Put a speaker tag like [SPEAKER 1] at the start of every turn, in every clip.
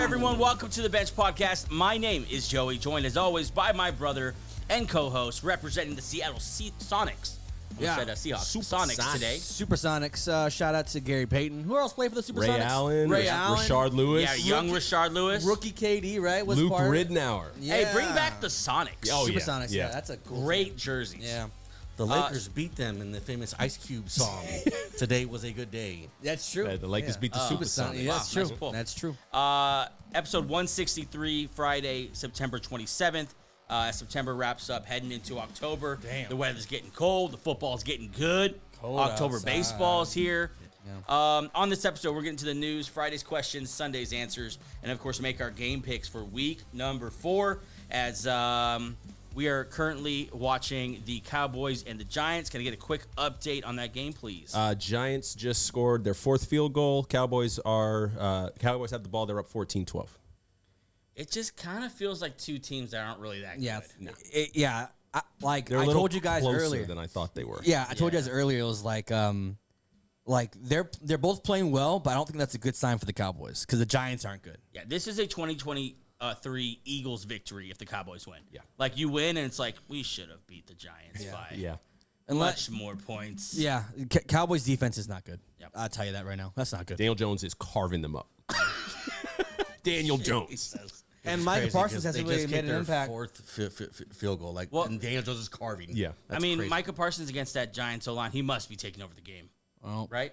[SPEAKER 1] everyone. Welcome to the Bench Podcast. My name is Joey, joined as always by my brother and co-host representing the Seattle Sonics. Seahawks. Sonics today.
[SPEAKER 2] Supersonics. Shout out to Gary Payton. Who else played for the Supersonics?
[SPEAKER 3] Ray Allen. Rashard Lewis.
[SPEAKER 1] Yeah, young Rashard Lewis.
[SPEAKER 2] Rookie KD, right? Was
[SPEAKER 3] Luke
[SPEAKER 2] part
[SPEAKER 3] Ridnour.
[SPEAKER 2] Yeah.
[SPEAKER 1] Hey, bring back the Sonics.
[SPEAKER 3] Oh, yeah.
[SPEAKER 2] Supersonics, yeah. That's a cool
[SPEAKER 1] Great
[SPEAKER 2] team.
[SPEAKER 1] jerseys.
[SPEAKER 2] Yeah.
[SPEAKER 4] The Lakers beat them in the famous Ice Cube song, Today Was a Good Day.
[SPEAKER 2] That's true.
[SPEAKER 3] Yeah, the Lakers beat the Supersonics.
[SPEAKER 2] Yeah, that's true.
[SPEAKER 1] Nice pull.
[SPEAKER 2] That's true.
[SPEAKER 1] Episode 163, Friday, September 27th. September wraps up, heading into October.
[SPEAKER 2] Damn.
[SPEAKER 1] The weather's getting cold. The football's getting good.
[SPEAKER 2] Cold
[SPEAKER 1] October
[SPEAKER 2] outside.
[SPEAKER 1] baseball's here.
[SPEAKER 2] Yeah.
[SPEAKER 1] On this episode, we're getting to the news, Friday's questions, Sunday's answers, and of course, make our game picks for week number 4. As we are currently watching the Cowboys and the Giants. Can I get a quick update on that game, please?
[SPEAKER 3] Giants just scored their 4th field goal. Cowboys have the ball. They're up 14-12.
[SPEAKER 1] It just kind of feels like two teams that aren't really that
[SPEAKER 2] Yeah.
[SPEAKER 1] good.
[SPEAKER 2] I
[SPEAKER 3] They're a little
[SPEAKER 2] told you guys
[SPEAKER 3] closer
[SPEAKER 2] earlier
[SPEAKER 3] than I thought they were.
[SPEAKER 2] Yeah, I told you guys earlier. It was like they're both playing well, but I don't think that's a good sign for the Cowboys because the Giants aren't good.
[SPEAKER 1] Yeah, this is a 2023 Eagles victory if the Cowboys win.
[SPEAKER 3] Yeah.
[SPEAKER 1] Like, you win, and it's like, we should have beat the Giants by
[SPEAKER 3] Yeah.
[SPEAKER 1] much more points.
[SPEAKER 2] Yeah, Cowboys defense is not good.
[SPEAKER 1] Yep.
[SPEAKER 2] I'll tell you that right now. That's not good.
[SPEAKER 3] Daniel Jones is carving them up. Daniel Jones.
[SPEAKER 2] And Micah Parsons hasn't really made an
[SPEAKER 4] their
[SPEAKER 2] impact.
[SPEAKER 4] 4th field goal.
[SPEAKER 1] Well,
[SPEAKER 4] and Daniel Jones is carving.
[SPEAKER 3] Yeah.
[SPEAKER 1] I mean, Micah Parsons against that Giants O-line, he must be taking over the game,
[SPEAKER 2] Well,
[SPEAKER 1] right?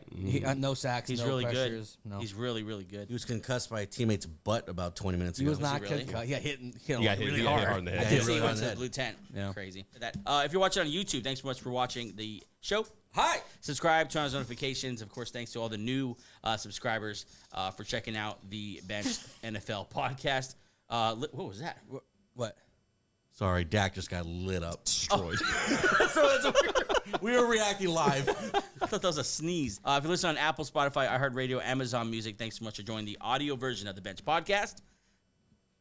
[SPEAKER 2] no sacks.
[SPEAKER 1] He's
[SPEAKER 2] no
[SPEAKER 1] really
[SPEAKER 2] pressures,
[SPEAKER 1] good.
[SPEAKER 2] No.
[SPEAKER 1] He's really, really good.
[SPEAKER 4] He was concussed by a teammate's butt about 20 minutes
[SPEAKER 2] He
[SPEAKER 4] ago.
[SPEAKER 2] was not
[SPEAKER 1] really?
[SPEAKER 2] concussed. Yeah, hit
[SPEAKER 3] He got hit-
[SPEAKER 2] really
[SPEAKER 3] he got hit
[SPEAKER 2] hard.
[SPEAKER 3] hard in the head.
[SPEAKER 1] I
[SPEAKER 4] Yeah,
[SPEAKER 1] did
[SPEAKER 4] he
[SPEAKER 1] see
[SPEAKER 4] really
[SPEAKER 1] he went to
[SPEAKER 4] hard
[SPEAKER 1] the
[SPEAKER 4] in
[SPEAKER 1] blue tent.
[SPEAKER 2] Yeah.
[SPEAKER 1] Crazy. That. If you're watching on YouTube, thanks so much for watching the show.
[SPEAKER 2] Hi.
[SPEAKER 1] Subscribe, turn on notifications. Of course, thanks to all the new subscribers for checking out the Bench NFL podcast. What was that?
[SPEAKER 2] What?
[SPEAKER 4] Sorry, Dak just got lit up.
[SPEAKER 3] Destroyed.
[SPEAKER 4] We were reacting live.
[SPEAKER 1] I thought that was a sneeze. If you listen on Apple, Spotify, iHeartRadio, Amazon Music, thanks so much for joining the audio version of the Bench podcast.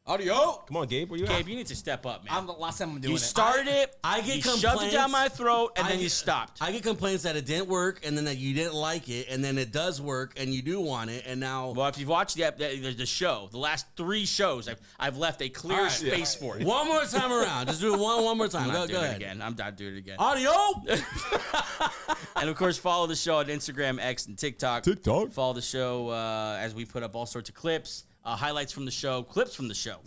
[SPEAKER 2] Audio.
[SPEAKER 3] Come on, Gabe. Where you
[SPEAKER 1] Gabe,
[SPEAKER 3] at?
[SPEAKER 1] you need to step up, man.
[SPEAKER 2] I'm the last time I'm doing
[SPEAKER 1] You
[SPEAKER 2] it.
[SPEAKER 1] started it.
[SPEAKER 4] I get
[SPEAKER 1] you shoved it
[SPEAKER 4] complaints.
[SPEAKER 1] down my throat, and
[SPEAKER 4] I
[SPEAKER 1] then you
[SPEAKER 4] get-
[SPEAKER 1] stopped.
[SPEAKER 4] I get complaints that it didn't work, and then that you didn't like it, and then it does work, and you do want it, and now...
[SPEAKER 1] Well, if you've watched the show, the last 3 shows, I've left a clear
[SPEAKER 4] All right.
[SPEAKER 1] space for it.
[SPEAKER 4] One more time around. Just do it one more time.
[SPEAKER 1] I'm not
[SPEAKER 4] Go
[SPEAKER 1] doing it
[SPEAKER 4] ahead.
[SPEAKER 1] again. I'm not doing it again.
[SPEAKER 4] Audio!
[SPEAKER 1] And of course, follow the show on Instagram, X, and TikTok.
[SPEAKER 3] TikTok.
[SPEAKER 1] Follow the show as we put up all sorts of clips, highlights from the show, clips from the show,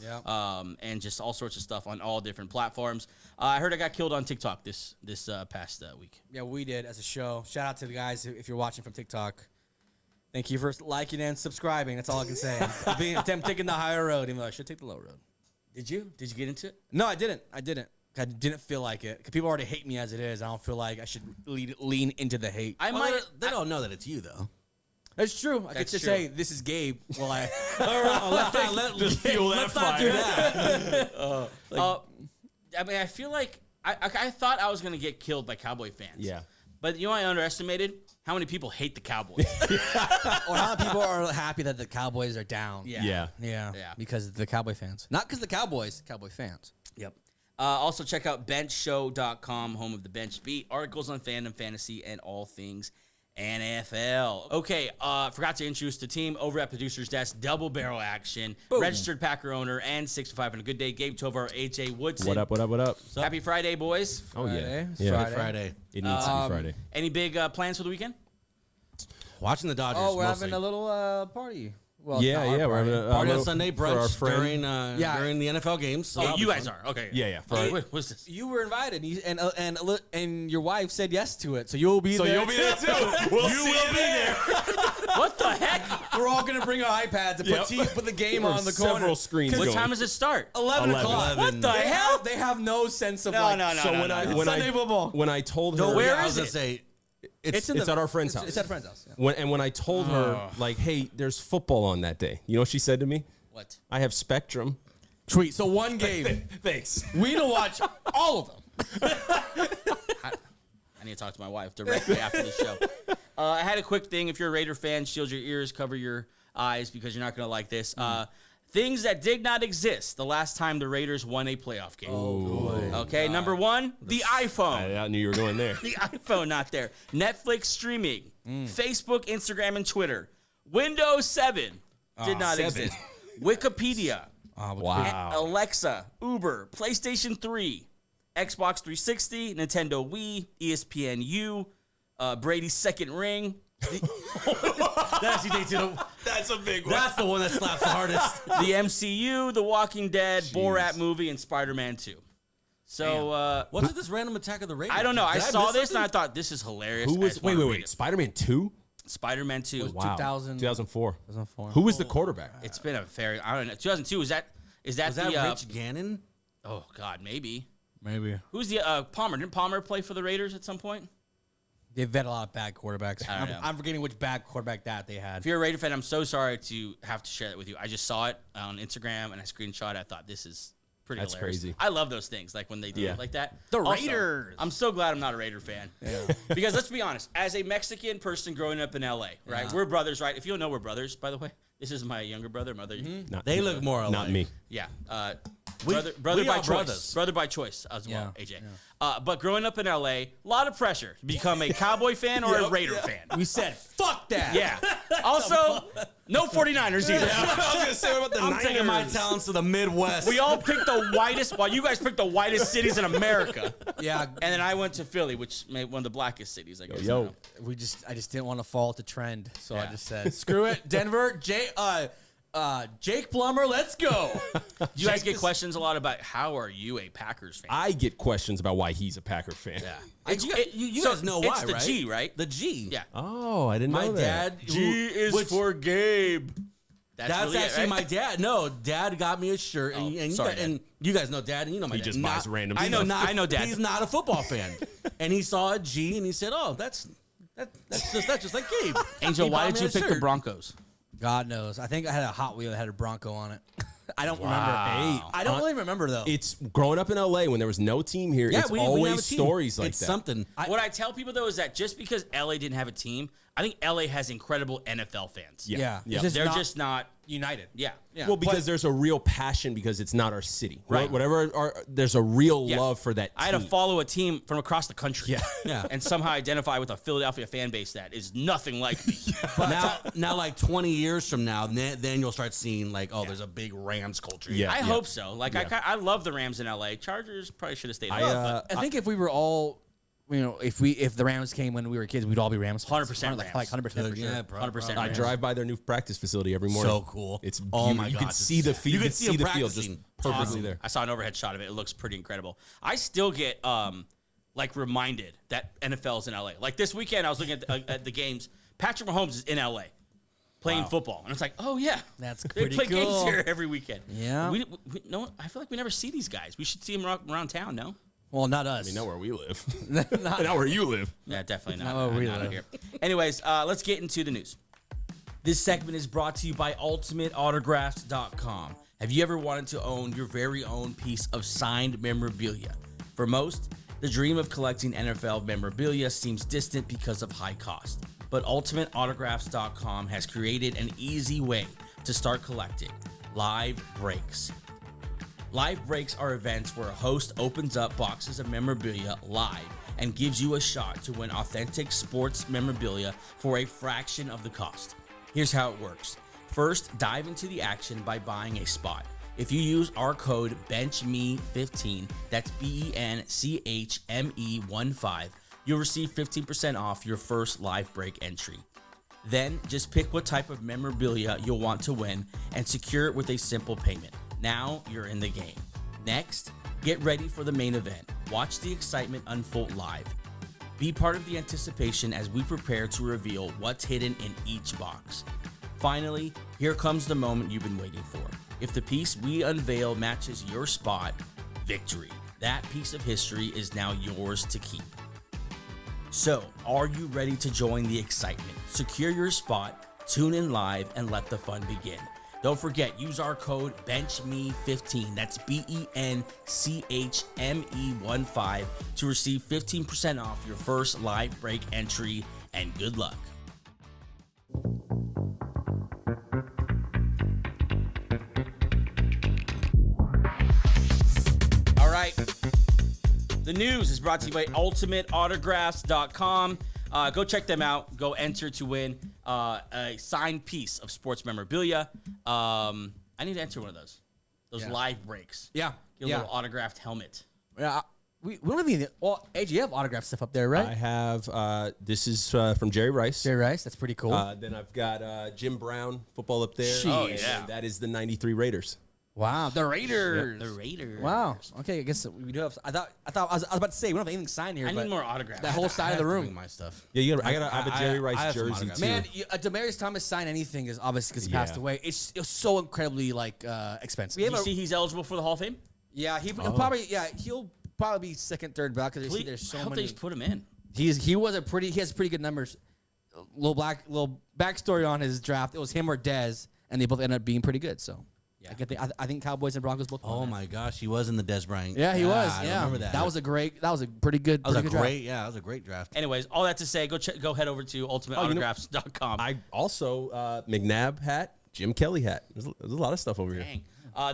[SPEAKER 1] and just all sorts of stuff on all different platforms. I heard I got killed on TikTok this past week.
[SPEAKER 2] Yeah, we did as a show. Shout out to the guys if you're watching from TikTok. Thank you for liking and subscribing. That's all I can say. I'm taking the higher road, even though I should take the low road.
[SPEAKER 1] Did you? Did you get into it?
[SPEAKER 2] No, I didn't. I didn't feel like it. 'Cause people already hate me as it is. I don't feel like I should lean into the hate.
[SPEAKER 1] I
[SPEAKER 4] Well,
[SPEAKER 1] might.
[SPEAKER 4] they don't know that it's you, though.
[SPEAKER 2] That's true. I could
[SPEAKER 1] That's
[SPEAKER 2] just
[SPEAKER 1] true.
[SPEAKER 2] say, this is Gabe. Well,
[SPEAKER 4] Let's fuel that
[SPEAKER 3] let's
[SPEAKER 4] fire.
[SPEAKER 3] not do
[SPEAKER 4] that.
[SPEAKER 1] I mean, I feel like I thought I was gonna get killed by Cowboy fans.
[SPEAKER 3] Yeah.
[SPEAKER 1] But you know, I underestimated how many people hate the Cowboys.
[SPEAKER 2] or how people are happy that the Cowboys are down.
[SPEAKER 3] Yeah.
[SPEAKER 2] Yeah.
[SPEAKER 1] Yeah.
[SPEAKER 2] Because of the Cowboy fans. Not because the Cowboys, Cowboy fans.
[SPEAKER 1] Yep. Also, check out benchshow.com, home of the Bench Beat. Articles on fandom, fantasy, and all things NFL. Okay, forgot to introduce the team over at Producer's Desk. Double barrel action.
[SPEAKER 2] Boom.
[SPEAKER 1] Registered Packer owner and 6'5" on a good day. Gabe Tovar, AJ Woodson.
[SPEAKER 3] What up, what up, what up?
[SPEAKER 1] Happy Friday, boys.
[SPEAKER 3] Oh, yeah.
[SPEAKER 2] Friday.
[SPEAKER 3] Yeah.
[SPEAKER 4] Friday.
[SPEAKER 3] It needs to be Friday.
[SPEAKER 1] Any big plans for the weekend?
[SPEAKER 4] Watching the Dodgers.
[SPEAKER 2] Oh, we're
[SPEAKER 4] mostly.
[SPEAKER 2] having a little party. Well, it's
[SPEAKER 3] Yeah,
[SPEAKER 2] not our
[SPEAKER 3] yeah. We're
[SPEAKER 2] party.
[SPEAKER 3] having a
[SPEAKER 4] Party on
[SPEAKER 3] little-
[SPEAKER 4] Sunday
[SPEAKER 3] for our
[SPEAKER 4] brunch
[SPEAKER 3] friend.
[SPEAKER 4] during the NFL games. So
[SPEAKER 1] Oh,
[SPEAKER 4] that'll
[SPEAKER 1] you
[SPEAKER 4] be
[SPEAKER 1] guys
[SPEAKER 4] fun.
[SPEAKER 1] are. Okay.
[SPEAKER 3] Yeah.
[SPEAKER 1] What's this?
[SPEAKER 2] You were invited, and your wife said yes to it, so you'll be there.
[SPEAKER 3] you'll be there too. We'll see you there.
[SPEAKER 1] What the heck?
[SPEAKER 2] We're all gonna bring our iPads and put the game on the corner.
[SPEAKER 3] Several screens
[SPEAKER 1] What
[SPEAKER 3] going.
[SPEAKER 1] time does it start?
[SPEAKER 2] 11 o'clock.
[SPEAKER 1] What the
[SPEAKER 2] They
[SPEAKER 1] hell?
[SPEAKER 2] have, they have no sense of
[SPEAKER 1] No, no.
[SPEAKER 3] So when
[SPEAKER 2] Sunday football.
[SPEAKER 3] when I told her,
[SPEAKER 1] Where
[SPEAKER 4] I
[SPEAKER 1] is
[SPEAKER 4] was gonna
[SPEAKER 1] it?
[SPEAKER 4] say,
[SPEAKER 3] it's at our friend's house.
[SPEAKER 2] It's at a friend's house. Yeah.
[SPEAKER 3] When I told her, like, hey, there's football on that day. You know what she said to me?
[SPEAKER 1] What?
[SPEAKER 3] I have Spectrum.
[SPEAKER 2] Tweet. So one game.
[SPEAKER 3] Thanks.
[SPEAKER 2] We don't watch all of them.
[SPEAKER 1] I need to talk to my wife directly after the show. I had a quick thing. If you're a Raider fan, shield your ears, cover your eyes, because you're not going to like this. Things that did not exist the last time the Raiders won a playoff game. Okay, number one, the iPhone.
[SPEAKER 3] I knew you were going there.
[SPEAKER 1] The iPhone not there. Netflix streaming. Facebook, Instagram, and Twitter. Windows 7 did not
[SPEAKER 3] 7.
[SPEAKER 1] exist. Wikipedia,
[SPEAKER 3] Wow.
[SPEAKER 1] Alexa, Uber, PlayStation 3, Xbox 360, Nintendo Wii, ESPNU, Brady's second ring.
[SPEAKER 4] That's a big one. That's the one that slaps the hardest.
[SPEAKER 1] The MCU, The Walking Dead, Borat movie, and Spider-Man 2. So,
[SPEAKER 4] what's with this random Attack of the Raiders?
[SPEAKER 1] I don't know. I
[SPEAKER 4] Did
[SPEAKER 1] saw
[SPEAKER 4] miss
[SPEAKER 1] this
[SPEAKER 4] something?
[SPEAKER 1] and I thought this is hilarious.
[SPEAKER 3] Who
[SPEAKER 1] I
[SPEAKER 3] was?
[SPEAKER 1] just wanna read
[SPEAKER 3] Wait.
[SPEAKER 1] it.
[SPEAKER 3] Spider-Man 2.
[SPEAKER 1] Spider-Man 2.
[SPEAKER 3] Wow.
[SPEAKER 2] 2004.
[SPEAKER 3] 2004. Who was the quarterback?
[SPEAKER 1] It's been a fair. I don't know. 2002. Is that
[SPEAKER 4] Was
[SPEAKER 1] the?
[SPEAKER 4] that Rich Gannon?
[SPEAKER 1] Oh God, maybe.
[SPEAKER 2] Maybe.
[SPEAKER 1] Who's the Palmer? Didn't Palmer play for the Raiders at some point?
[SPEAKER 2] They've had a lot of bad quarterbacks.
[SPEAKER 1] I don't know.
[SPEAKER 2] I'm forgetting which bad quarterback that they had.
[SPEAKER 1] If you're a Raider fan, I'm so sorry to have to share that with you. I just saw it on Instagram and I screenshot it. I thought this is pretty
[SPEAKER 3] That's
[SPEAKER 1] hilarious.
[SPEAKER 3] crazy.
[SPEAKER 1] I love those things, like when they do
[SPEAKER 3] Yeah.
[SPEAKER 1] it like that.
[SPEAKER 2] The
[SPEAKER 1] Also,
[SPEAKER 2] Raiders.
[SPEAKER 1] I'm so glad I'm not a Raider fan.
[SPEAKER 2] Yeah.
[SPEAKER 1] Because let's be honest, as a Mexican person growing up in LA, right?
[SPEAKER 2] Yeah.
[SPEAKER 1] We're brothers, right? If you don't know, we're brothers, by the way. This is my younger brother, mother.
[SPEAKER 3] Not,
[SPEAKER 4] They look more alike.
[SPEAKER 3] Not me.
[SPEAKER 1] Yeah.
[SPEAKER 4] We-
[SPEAKER 1] brother
[SPEAKER 4] we
[SPEAKER 1] by
[SPEAKER 4] are
[SPEAKER 1] choice.
[SPEAKER 4] brothers.
[SPEAKER 1] Brother by choice as well,
[SPEAKER 2] Yeah.
[SPEAKER 1] AJ. But growing up in LA, a lot of pressure to become a Cowboy fan or a Raider fan.
[SPEAKER 2] We said, fuck that.
[SPEAKER 1] Yeah. Also, no 49ers either.
[SPEAKER 4] I was gonna say about the I'm taking my talents to the Midwest.
[SPEAKER 1] We all picked the whitest, while you guys picked the whitest cities in America.
[SPEAKER 2] Yeah.
[SPEAKER 1] And then I went to Philly, which made one of the blackest cities, I guess.
[SPEAKER 3] Yo.
[SPEAKER 1] I don't know.
[SPEAKER 2] I just didn't want to fall to trend. So I
[SPEAKER 1] Yeah.
[SPEAKER 2] just said, screw it. Denver, Jake Plummer, let's go.
[SPEAKER 1] Do you guys get questions a lot about how are you a Packers fan?
[SPEAKER 3] I get questions about why he's a Packer fan.
[SPEAKER 1] Yeah.
[SPEAKER 4] You
[SPEAKER 1] So
[SPEAKER 4] guys know why,
[SPEAKER 1] it's the
[SPEAKER 4] right?
[SPEAKER 1] G, right?
[SPEAKER 4] The G.
[SPEAKER 1] Yeah.
[SPEAKER 3] Oh, I didn't
[SPEAKER 4] My
[SPEAKER 3] know that.
[SPEAKER 4] dad.
[SPEAKER 1] G is for Gabe.
[SPEAKER 4] That's
[SPEAKER 1] really
[SPEAKER 4] actually
[SPEAKER 1] it, right?
[SPEAKER 4] my dad. No, Dad got me a shirt, and, and,
[SPEAKER 1] sorry,
[SPEAKER 4] you, guys, and you guys know Dad, and you know my
[SPEAKER 3] He
[SPEAKER 4] dad.
[SPEAKER 3] just buys random
[SPEAKER 1] I know,
[SPEAKER 3] stuff.
[SPEAKER 1] I know Dad.
[SPEAKER 4] He's not a football fan, and he saw a G, and he said, "Oh, that's just like Gabe."
[SPEAKER 1] Angel,
[SPEAKER 4] He
[SPEAKER 1] why
[SPEAKER 4] bought
[SPEAKER 1] did
[SPEAKER 4] me
[SPEAKER 1] you
[SPEAKER 4] a
[SPEAKER 1] pick the
[SPEAKER 4] shirt.
[SPEAKER 1] Broncos?
[SPEAKER 2] God knows. I think I had a Hot Wheel that had a Bronco on it. I don't remember.
[SPEAKER 1] Wow.
[SPEAKER 2] I don't really remember, though.
[SPEAKER 3] It's growing up in LA when there was no team here.
[SPEAKER 4] Yeah,
[SPEAKER 3] it's
[SPEAKER 4] we
[SPEAKER 3] always
[SPEAKER 4] have a team.
[SPEAKER 3] stories like
[SPEAKER 4] it's
[SPEAKER 3] that.
[SPEAKER 4] something.
[SPEAKER 1] What I tell people, though, is that just because LA didn't have a team, I think LA has incredible NFL fans.
[SPEAKER 2] yeah.
[SPEAKER 3] Yeah.
[SPEAKER 2] It's
[SPEAKER 1] They're just not.
[SPEAKER 2] united.
[SPEAKER 1] Yeah.
[SPEAKER 2] Yeah.
[SPEAKER 3] Well, because there's a real passion because it's not our city.
[SPEAKER 1] Right.
[SPEAKER 3] There's a real
[SPEAKER 1] Yeah.
[SPEAKER 3] love for that team.
[SPEAKER 1] I had to follow a team from across the country.
[SPEAKER 3] Yeah.
[SPEAKER 4] Yeah.
[SPEAKER 1] And somehow identify with a Philadelphia fan base that is nothing like me.
[SPEAKER 4] now, like 20 years from now, then you'll start seeing like, oh, there's a big Rams culture.
[SPEAKER 3] Yeah.
[SPEAKER 1] I hope so. Like, I love the Rams in LA. Chargers probably should have stayed home.
[SPEAKER 2] I think if we were all, if the Rams came when we were kids, we'd all be Rams.
[SPEAKER 1] 100%
[SPEAKER 2] Like
[SPEAKER 1] Rams.
[SPEAKER 2] 100% for sure.
[SPEAKER 4] Yeah, bro.
[SPEAKER 1] 100%
[SPEAKER 3] I
[SPEAKER 1] Rams.
[SPEAKER 3] drive by their new practice facility every morning.
[SPEAKER 4] So cool.
[SPEAKER 3] It's
[SPEAKER 4] Oh my
[SPEAKER 3] you
[SPEAKER 4] God,
[SPEAKER 3] can
[SPEAKER 4] it's
[SPEAKER 3] see the
[SPEAKER 4] sick.
[SPEAKER 3] field.
[SPEAKER 4] You
[SPEAKER 3] You
[SPEAKER 4] can
[SPEAKER 3] can
[SPEAKER 4] see
[SPEAKER 3] see
[SPEAKER 4] them
[SPEAKER 3] the field just
[SPEAKER 4] practicing.
[SPEAKER 3] perfectly
[SPEAKER 1] Awesome.
[SPEAKER 3] there.
[SPEAKER 1] I saw an overhead shot of it. It looks pretty incredible. I still get like reminded that NFL's in LA. Like this weekend, I was looking at the games. Patrick Mahomes is in LA playing football, and it's like, oh yeah,
[SPEAKER 2] That's
[SPEAKER 1] they
[SPEAKER 2] pretty
[SPEAKER 1] play games
[SPEAKER 2] cool.
[SPEAKER 1] here every weekend.
[SPEAKER 2] Yeah.
[SPEAKER 1] we no, I feel like we never see these guys. We should see them around town. No.
[SPEAKER 2] Well, not us.
[SPEAKER 3] I mean, not where we live.
[SPEAKER 2] Not-
[SPEAKER 3] not where you live.
[SPEAKER 1] Yeah, definitely not.
[SPEAKER 2] Not where we
[SPEAKER 1] not
[SPEAKER 2] live.
[SPEAKER 1] here. Anyways, let's get into the news. This segment is brought to you by UltimateAutographs.com. Have you ever wanted to own your very own piece of signed memorabilia? For most, the dream of collecting NFL memorabilia seems distant because of high cost. But UltimateAutographs.com has created an easy way to start collecting: live breaks. Live breaks are events where a host opens up boxes of memorabilia live and gives you a shot to win authentic sports memorabilia for a fraction of the cost. Here's how it works. First, dive into the action by buying a spot. If you use our code BENCHME15, that's BENCHME15, you'll receive 15% off your first live break entry. Then, just pick what type of memorabilia you'll want to win and secure it with a simple payment. Now you're in the game. Next, get ready for the main event. Watch the excitement unfold live. Be part of the anticipation as we prepare to reveal what's hidden in each box. Finally, here comes the moment you've been waiting for. If the piece we unveil matches your spot, victory. That piece of history is now yours to keep. So, are you ready to join the excitement? Secure your spot, tune in live, and let the fun begin. Don't forget, use our code BENCHME15, that's BENCHME15, to receive 15% off your first live break entry, and good luck. All right. The news is brought to you by UltimateAutographs.com. Go check them out. Go enter to win a signed piece of sports memorabilia. I need to enter one of those. Those
[SPEAKER 2] Yeah.
[SPEAKER 1] live breaks.
[SPEAKER 2] Yeah.
[SPEAKER 1] Get a little autographed helmet.
[SPEAKER 2] Yeah. We don't even. Well, AJ, you have autograph stuff up there, right?
[SPEAKER 3] I have, this is from Jerry Rice.
[SPEAKER 2] Jerry Rice. That's pretty cool.
[SPEAKER 3] Then I've got Jim Brown football up there.
[SPEAKER 2] Oh,
[SPEAKER 3] and
[SPEAKER 1] yeah.
[SPEAKER 3] that is the 93 Raiders.
[SPEAKER 2] Wow, the Raiders.
[SPEAKER 1] The Raiders.
[SPEAKER 2] Wow. Okay, I guess we do have. I was about to say we don't have anything signed here.
[SPEAKER 1] I
[SPEAKER 2] but
[SPEAKER 1] need more autographs.
[SPEAKER 2] that whole side of the room.
[SPEAKER 4] My stuff.
[SPEAKER 3] Yeah, I have a Jerry Rice
[SPEAKER 4] I have some
[SPEAKER 3] jersey
[SPEAKER 4] autographs.
[SPEAKER 3] too.
[SPEAKER 2] Man, Demaryius Thomas sign anything is obviously because he passed
[SPEAKER 3] Yeah.
[SPEAKER 2] away. It was so incredibly expensive. We
[SPEAKER 1] You
[SPEAKER 2] have
[SPEAKER 1] see he's eligible for the Hall of Fame?
[SPEAKER 2] he'll probably be second, third back because there's
[SPEAKER 1] I
[SPEAKER 2] so
[SPEAKER 1] hope they
[SPEAKER 2] many.
[SPEAKER 1] just put him in.
[SPEAKER 2] He has pretty good numbers. Little backstory on his draft. It was him or Dez, and they both ended up being pretty good. So
[SPEAKER 1] Yeah.
[SPEAKER 2] I think Cowboys and Broncos both.
[SPEAKER 4] Oh
[SPEAKER 2] won
[SPEAKER 4] my gosh, he was in the Des Bryant.
[SPEAKER 2] that. Yeah, he was.
[SPEAKER 4] I
[SPEAKER 2] Yeah,
[SPEAKER 4] remember that.
[SPEAKER 2] That was a pretty good.
[SPEAKER 4] That was a
[SPEAKER 2] pretty good draft.
[SPEAKER 4] great. Yeah, that was a great draft.
[SPEAKER 1] Anyways, all that to say, go head over to ultimateautographs.com.
[SPEAKER 3] I also, McNabb hat, Jim Kelly hat. There's a lot of stuff over here.
[SPEAKER 1] Dang.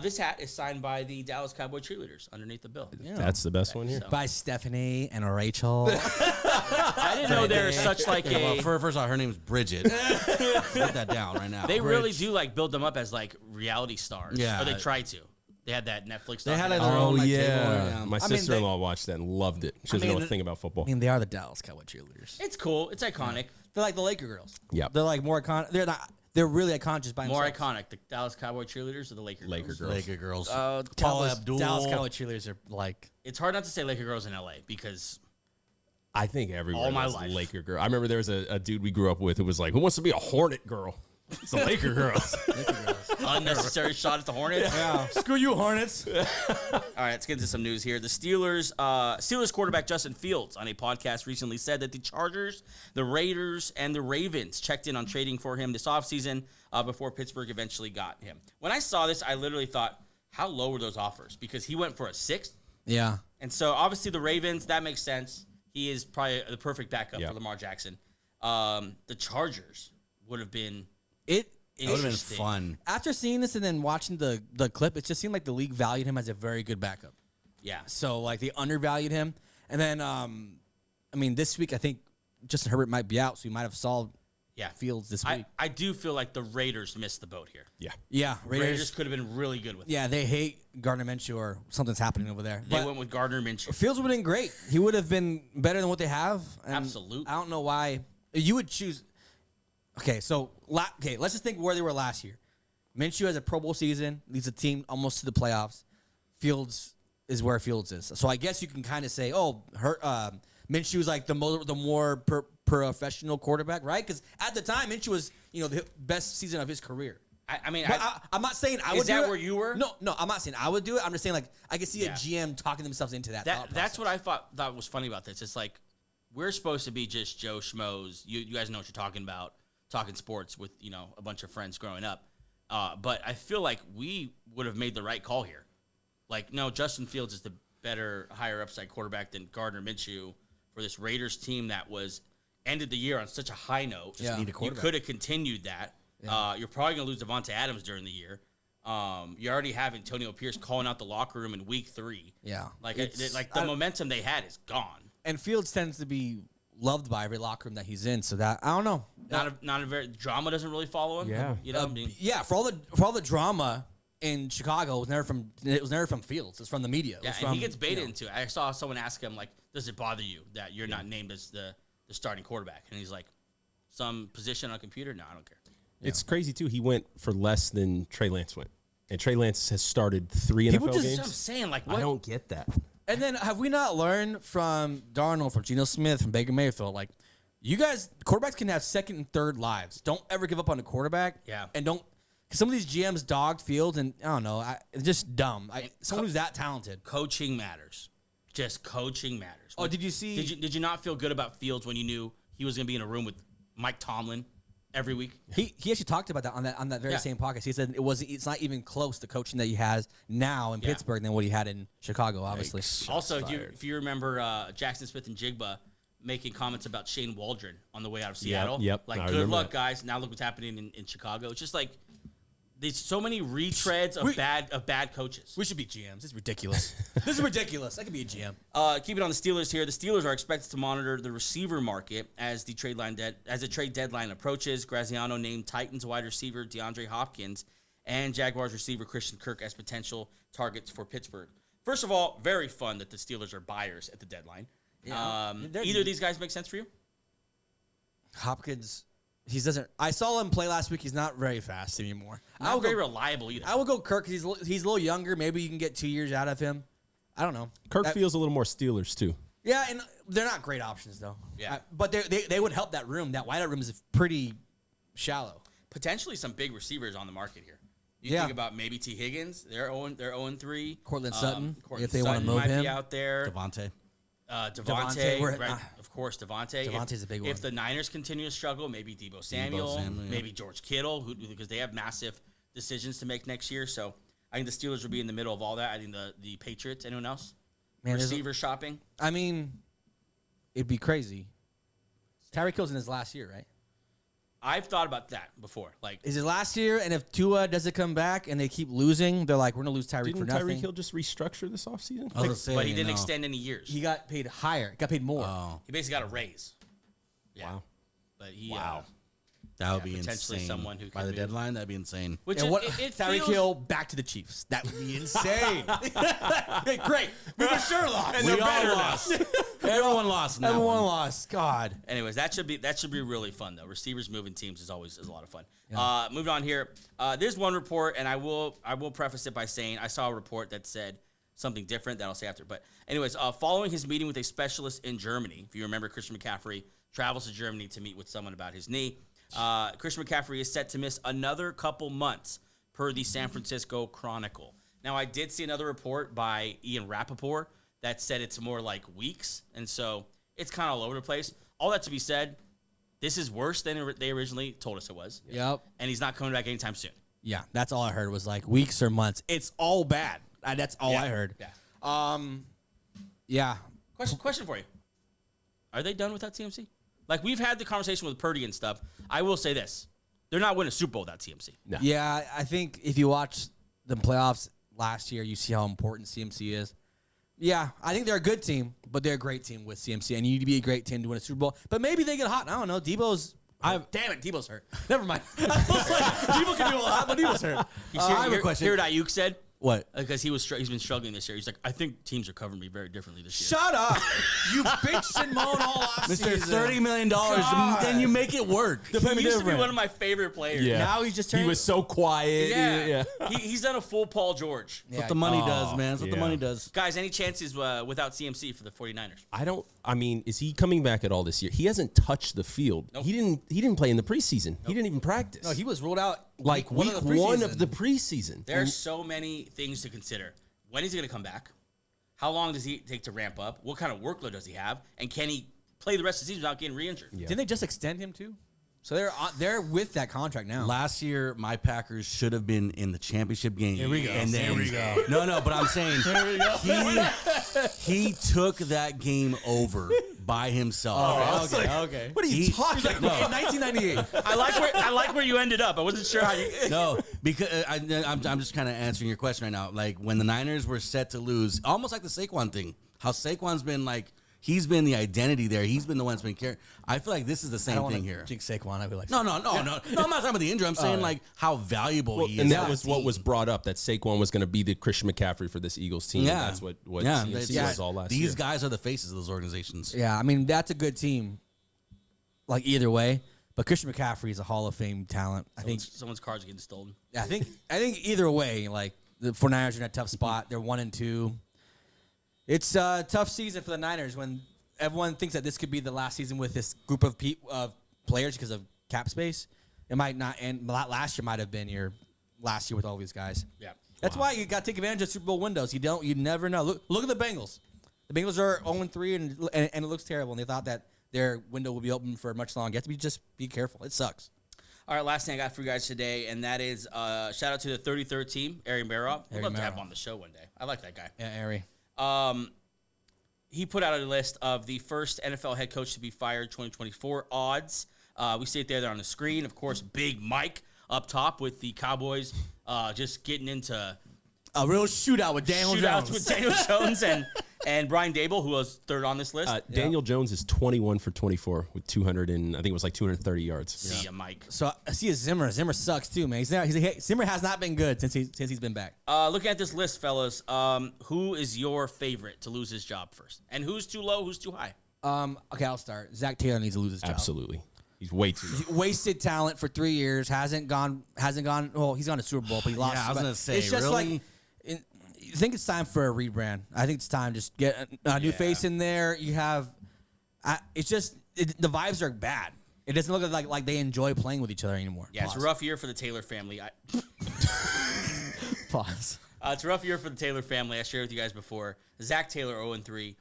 [SPEAKER 1] This hat is signed by the Dallas Cowboy cheerleaders underneath the bill.
[SPEAKER 2] Yeah.
[SPEAKER 3] That's the best one here.
[SPEAKER 2] By Stephanie and Rachel.
[SPEAKER 1] I didn't know there was such like
[SPEAKER 4] Well,
[SPEAKER 1] a.
[SPEAKER 4] first off, her name's Bridget. Put that down right now.
[SPEAKER 1] They really do like build them up as like reality stars.
[SPEAKER 4] Yeah.
[SPEAKER 1] Or they try to. They had that Netflix.
[SPEAKER 4] They had
[SPEAKER 1] documentary.
[SPEAKER 4] their own
[SPEAKER 3] Oh,
[SPEAKER 4] like,
[SPEAKER 3] yeah.
[SPEAKER 4] table.
[SPEAKER 3] My sister-in-law watched that and loved it. She doesn't know a thing about football.
[SPEAKER 2] I mean, they are the Dallas Cowboy cheerleaders.
[SPEAKER 1] It's cool. It's iconic.
[SPEAKER 2] They're like the Laker girls.
[SPEAKER 3] Yep.
[SPEAKER 2] They're like more iconic. They're not. They're really iconic just by
[SPEAKER 1] More
[SPEAKER 2] themselves.
[SPEAKER 1] iconic. The Dallas Cowboy cheerleaders or the Laker
[SPEAKER 3] Laker
[SPEAKER 1] girls?
[SPEAKER 3] girls.
[SPEAKER 4] Laker girls.
[SPEAKER 1] Uh,
[SPEAKER 4] Paul
[SPEAKER 2] Dallas,
[SPEAKER 4] Abdul.
[SPEAKER 2] Dallas Cowboy cheerleaders are like.
[SPEAKER 1] It's hard not to say Laker girls in LA because
[SPEAKER 3] I think everywhere
[SPEAKER 1] All my
[SPEAKER 3] was
[SPEAKER 1] life.
[SPEAKER 3] Laker girl. I remember there was a dude we grew up with who was like, who wants to be a Hornet girl? It's the Laker girls.
[SPEAKER 1] unnecessary shot at the Hornets.
[SPEAKER 2] Yeah. Screw you, Hornets.
[SPEAKER 1] All right, let's get into some news here. The Steelers quarterback Justin Fields on a podcast recently said that the Chargers, the Raiders, and the Ravens checked in on trading for him this offseason before Pittsburgh eventually got him. When I saw this, I literally thought, how low were those offers? Because he went for a sixth.
[SPEAKER 2] Yeah.
[SPEAKER 1] And so obviously the Ravens, that makes sense. He is probably the perfect backup
[SPEAKER 3] Yeah.
[SPEAKER 1] for Lamar Jackson. The Chargers would have been
[SPEAKER 4] That would have been
[SPEAKER 1] interesting.
[SPEAKER 4] fun.
[SPEAKER 2] After seeing this and then watching the clip, it just seemed like the league valued him as a very good backup.
[SPEAKER 1] Yeah.
[SPEAKER 2] So like they undervalued him. And then this week I think Justin Herbert might be out, so he might have solved
[SPEAKER 1] Yeah.
[SPEAKER 2] Fields this week.
[SPEAKER 1] I do feel like the Raiders missed the boat here.
[SPEAKER 3] Yeah.
[SPEAKER 2] Yeah,
[SPEAKER 1] Raiders could have been really good with him.
[SPEAKER 2] Yeah, they hate Gardner Minshew or something's happening over there.
[SPEAKER 1] They
[SPEAKER 2] But
[SPEAKER 1] went with Gardner Minshew.
[SPEAKER 2] Fields would have been great. He would have been better than what they have. And
[SPEAKER 1] Absolutely.
[SPEAKER 2] I don't know why you would choose. Okay, so let's just think where they were last year. Minshew has a Pro Bowl season, leads the team almost to the playoffs. Fields is where Fields is. So I guess you can kind of say, Minshew is like the more professional quarterback, right? Because at the time, Minshew was the best season of his career. I'm not saying I would.
[SPEAKER 1] Is
[SPEAKER 2] do
[SPEAKER 1] that
[SPEAKER 2] it.
[SPEAKER 1] where you were?
[SPEAKER 2] No, I'm not saying I would do it. I'm just saying like I could see
[SPEAKER 1] Yeah.
[SPEAKER 2] a GM talking themselves into that.
[SPEAKER 1] That's what I thought was funny about this. It's like we're supposed to be just Joe Schmoes. You guys know what you're talking about, talking sports with a bunch of friends growing up. But I feel like we would have made the right call here. Like, no, Justin Fields is the better, higher upside quarterback than Gardner Minshew for this Raiders team that ended the year on such a high note.
[SPEAKER 2] Yeah.
[SPEAKER 4] Need a
[SPEAKER 1] You
[SPEAKER 4] quarterback.
[SPEAKER 1] could have continued that.
[SPEAKER 2] Yeah.
[SPEAKER 1] You're probably going to lose Devontae Adams during the year. You already have Antonio Pierce calling out the locker room in week 3.
[SPEAKER 2] Yeah.
[SPEAKER 1] Like the momentum they had is gone.
[SPEAKER 2] And Fields tends to be loved by every locker room that he's in. So that I don't know.
[SPEAKER 1] Not a very drama doesn't really follow him.
[SPEAKER 2] Yeah. For all the drama in Chicago, it was never from Fields. It's from the media. It
[SPEAKER 1] Yeah,
[SPEAKER 2] was
[SPEAKER 1] and
[SPEAKER 2] from,
[SPEAKER 1] he gets baited into it. I saw someone ask him, like, does it bother you that you're not named as the starting quarterback? And he's like, some position on a computer? No, I don't care.
[SPEAKER 3] It's crazy, too. He went for less than Trey Lance went. And Trey Lance has started 3
[SPEAKER 2] People
[SPEAKER 3] NFL
[SPEAKER 2] just-
[SPEAKER 1] That's what I'm
[SPEAKER 3] games.
[SPEAKER 1] saying. Like,
[SPEAKER 3] I
[SPEAKER 1] what?
[SPEAKER 3] don't get that.
[SPEAKER 2] And then have we not learned from Darnold, from Geno Smith, from Baker Mayfield, like you guys, quarterbacks can have second and third lives. Don't ever give up on the quarterback.
[SPEAKER 1] Yeah.
[SPEAKER 2] And don't. Cause some of these GMs dogged Fields, and I don't know. It's just dumb. Someone who's that talented.
[SPEAKER 1] Coaching matters. Just coaching matters.
[SPEAKER 2] Oh, did you see?
[SPEAKER 1] Did you not feel good about Fields when you knew he was going to be in a room with Mike Tomlin every week?
[SPEAKER 2] He actually talked about that on that very same podcast. He said it's not even close to coaching that he has now in Pittsburgh than what he had in Chicago, obviously.
[SPEAKER 1] Also, if you remember Jackson Smith and Jigba making comments about Shane Waldron on the way out of Seattle.
[SPEAKER 3] yep,
[SPEAKER 1] Like,
[SPEAKER 3] I
[SPEAKER 1] good
[SPEAKER 3] remember
[SPEAKER 1] luck,
[SPEAKER 3] that.
[SPEAKER 1] guys. Now look what's happening in Chicago. It's just like there's so many retreads of bad coaches.
[SPEAKER 2] We should be GMs. This is ridiculous. This is ridiculous. I could be a GM.
[SPEAKER 1] Keep it on the Steelers here. The Steelers are expected to monitor the receiver market as the trade deadline approaches. Graziano named Titans wide receiver DeAndre Hopkins and Jaguars receiver Christian Kirk as potential targets for Pittsburgh. First of all, very fun that the Steelers are buyers at the deadline.
[SPEAKER 2] Yeah.
[SPEAKER 1] Either of these guys make sense for you?
[SPEAKER 2] Hopkins, I saw him play last week. He's not very fast anymore.
[SPEAKER 1] Not very reliable either.
[SPEAKER 2] I would go Kirk. He's a little younger. Maybe you can get 2 years out of him. I don't know.
[SPEAKER 3] Kirk feels a little more Steelers too.
[SPEAKER 2] Yeah, and they're not great options though.
[SPEAKER 1] Yeah.
[SPEAKER 2] But they would help that room. That wideout room is pretty shallow.
[SPEAKER 1] Potentially some big receivers on the market here. You think about maybe T. Higgins. They're 0-3.
[SPEAKER 2] Courtland Sutton,
[SPEAKER 1] Courtland
[SPEAKER 2] if they want to
[SPEAKER 1] Sutton
[SPEAKER 2] move
[SPEAKER 1] might
[SPEAKER 2] him.
[SPEAKER 1] be out there.
[SPEAKER 4] Devontae.
[SPEAKER 1] Devontae,
[SPEAKER 2] we're-
[SPEAKER 1] right? Of course, Devontae.
[SPEAKER 2] Devontae's a big one.
[SPEAKER 1] If the Niners continue to struggle, maybe Deebo Samuel, maybe George Kittle, because they have massive decisions to make next year. So I think the Steelers will be in the middle of all that. I think the Patriots. Anyone else?
[SPEAKER 2] Man,
[SPEAKER 1] Receiver shopping.
[SPEAKER 2] I mean, it'd be crazy. Tyreek Hill's in his last year, right?
[SPEAKER 1] I've thought about that before. Like,
[SPEAKER 2] Is it last year? And if Tua doesn't come back and they keep losing, they're like, we're going to lose Tyreek
[SPEAKER 3] Didn't
[SPEAKER 2] for nothing.
[SPEAKER 3] Tyreek Hill just restructure this offseason?
[SPEAKER 4] I was gonna say,
[SPEAKER 1] but he didn't extend any years.
[SPEAKER 2] He got paid higher. Got paid more.
[SPEAKER 4] Oh,
[SPEAKER 1] He basically got a raise. Yeah.
[SPEAKER 3] Wow.
[SPEAKER 1] But he,
[SPEAKER 4] that would be
[SPEAKER 1] potentially
[SPEAKER 4] insane.
[SPEAKER 1] someone who
[SPEAKER 4] By
[SPEAKER 1] could
[SPEAKER 4] the
[SPEAKER 1] move.
[SPEAKER 4] deadline, that'd be insane.
[SPEAKER 1] which
[SPEAKER 2] And
[SPEAKER 1] it,
[SPEAKER 2] what
[SPEAKER 1] it
[SPEAKER 2] Tyreek
[SPEAKER 1] feels,
[SPEAKER 2] Hill back to the Chiefs. That would be insane. Great. We for sure lost.
[SPEAKER 4] We all lost. Everyone lost. In that
[SPEAKER 2] Everyone
[SPEAKER 4] one.
[SPEAKER 2] lost. God.
[SPEAKER 1] Anyways, that should be really fun though. Receivers moving teams is a lot of fun. Moving on here. There's one report, and I will preface it by saying I saw a report that said something different that I'll say after. But anyways, following his meeting with a specialist in Germany, if you remember, Christian McCaffrey travels to Germany to meet with someone about his knee. Christian McCaffrey is set to miss another couple months per the San Francisco Chronicle. Now, I did see another report by Ian Rappaport that said it's more like weeks, and so it's kind of all over the place. All that to be said, this is worse than they originally told us it was.
[SPEAKER 2] Yep.
[SPEAKER 1] And he's not coming back anytime soon.
[SPEAKER 2] Yeah, that's all I heard was like weeks or months. It's all bad. That's all I heard.
[SPEAKER 1] Yeah.
[SPEAKER 2] Yeah.
[SPEAKER 1] Question for you. Are they done with that TMC? Like, we've had the conversation with Purdy and stuff. I will say this. They're not winning a Super Bowl without TMC.
[SPEAKER 3] No.
[SPEAKER 2] Yeah, I think if you watch the playoffs last year, you see how important CMC is. Yeah, I think they're a good team, but they're a great team with CMC, and you need to be a great team to win a Super Bowl. But maybe they get hot. I don't know. Debo's... damn it, Debo's hurt. Never mind. I was like, Debo can do a lot, but Debo's hurt.
[SPEAKER 4] I have a question.
[SPEAKER 1] Hear what Ayuk said?
[SPEAKER 4] What?
[SPEAKER 1] Because he's been struggling this year. He's like, I think teams are covering me very differently this year.
[SPEAKER 2] Shut up. You bitched and moaned all
[SPEAKER 4] Mr.
[SPEAKER 2] offseason.
[SPEAKER 4] $30 million, then you make it work.
[SPEAKER 1] He used to be one of my favorite players.
[SPEAKER 3] Yeah.
[SPEAKER 2] Now he's just turning...
[SPEAKER 3] He was so quiet.
[SPEAKER 1] Yeah. He's done a full Paul George.
[SPEAKER 4] That's what the money does, man. That's what the
[SPEAKER 3] yeah.
[SPEAKER 4] money does.
[SPEAKER 1] Guys, any chances without CMC for the 49ers?
[SPEAKER 3] I mean, is he coming back at all this year? He hasn't touched the field.
[SPEAKER 1] Nope.
[SPEAKER 3] He didn't play in the preseason. He didn't even practice.
[SPEAKER 2] No, he was ruled out
[SPEAKER 3] like week one of the preseason.
[SPEAKER 1] There's so many things to consider. When is he going to come back? How long does he take to ramp up? What kind of workload does he have? And can he play the rest of the season without getting re-injured?
[SPEAKER 3] Yeah.
[SPEAKER 2] Didn't they just extend him too? So they're with that contract now.
[SPEAKER 4] Last year, my Packers should have been in the championship game.
[SPEAKER 2] Here we go.
[SPEAKER 4] And then,
[SPEAKER 2] Here we go.
[SPEAKER 4] No, but I'm saying he took that game over by himself.
[SPEAKER 2] Okay.
[SPEAKER 3] What are you talking
[SPEAKER 2] Like,
[SPEAKER 3] about?
[SPEAKER 2] in 1998.
[SPEAKER 1] I like where you ended up. I wasn't sure how you.
[SPEAKER 4] No, because I'm just kind of answering your question right now. Like when the Niners were set to lose, almost like the Saquon thing. How Saquon's been like, he's been the identity there. He's been the one that's been carrying. I feel like this is the same thing here.
[SPEAKER 2] Jinx Saquon, I'd be like,
[SPEAKER 4] No. I'm not talking about the injury. I'm saying like how valuable he is.
[SPEAKER 3] And
[SPEAKER 4] to
[SPEAKER 3] that was what
[SPEAKER 4] team.
[SPEAKER 3] was brought up, that Saquon was going to be the Christian McCaffrey for this Eagles team.
[SPEAKER 4] Yeah,
[SPEAKER 3] And that's what
[SPEAKER 4] yeah,
[SPEAKER 3] CMC was all last year.
[SPEAKER 4] These guys are the faces of those organizations.
[SPEAKER 2] yeah, I mean that's a good team. Like either way, but Christian McCaffrey is a Hall of Fame talent. I think
[SPEAKER 1] Someone's car's getting stolen.
[SPEAKER 2] I think either way, like the 49ers are in a tough spot. They're 1-2. It's a tough season for the Niners when everyone thinks that this could be the last season with this group of players because of cap space. It might not end. Last year might have been your last year with all these guys.
[SPEAKER 1] Yeah.
[SPEAKER 2] That's why you got to take advantage of Super Bowl windows. You never know. Look at the Bengals. The Bengals are 0-3 and it looks terrible. And they thought that their window will be open for much longer. You have to be careful. It sucks.
[SPEAKER 1] All right, last thing I got for you guys today, and that is shout out to the 33rd team, Ari Meroff. We'd love to have him on the show one day. I like that guy.
[SPEAKER 2] Yeah, Ari.
[SPEAKER 1] He put out a list of the first NFL head coach to be fired 2024 odds. We see it there on the screen. Of course, Big Mike up top with the Cowboys just getting into
[SPEAKER 2] A real shootout with Daniel Jones.
[SPEAKER 1] with Daniel Jones And Brian Dable, who was third on this list.
[SPEAKER 3] Daniel Jones is 21 for 24 with 200 and I think it was like 230 yards.
[SPEAKER 1] See ya, Mike.
[SPEAKER 2] So I see a Zimmer. Zimmer sucks too, man. Zimmer has not been good since he's been back.
[SPEAKER 1] Looking at this list, fellas, who is your favorite to lose his job first? And who's too low, who's too high?
[SPEAKER 2] Okay, I'll start. Zach Taylor needs to lose his job.
[SPEAKER 3] Absolutely. He's way too low.
[SPEAKER 2] Wasted talent for 3 years. Hasn't gone. Well, he's gone to Super Bowl, but he lost.
[SPEAKER 4] Yeah, I was gonna say,
[SPEAKER 2] it's just
[SPEAKER 4] really?
[SPEAKER 2] I think it's time for a rebrand. I think it's time just get a new face in there. You have. It's just the vibes are bad. It doesn't look like they enjoy playing with each other anymore.
[SPEAKER 1] Yeah, it's a rough year for the Taylor family.
[SPEAKER 2] Pause.
[SPEAKER 1] It's a rough year for the Taylor family. I shared with you guys before. Zach Taylor 0-3.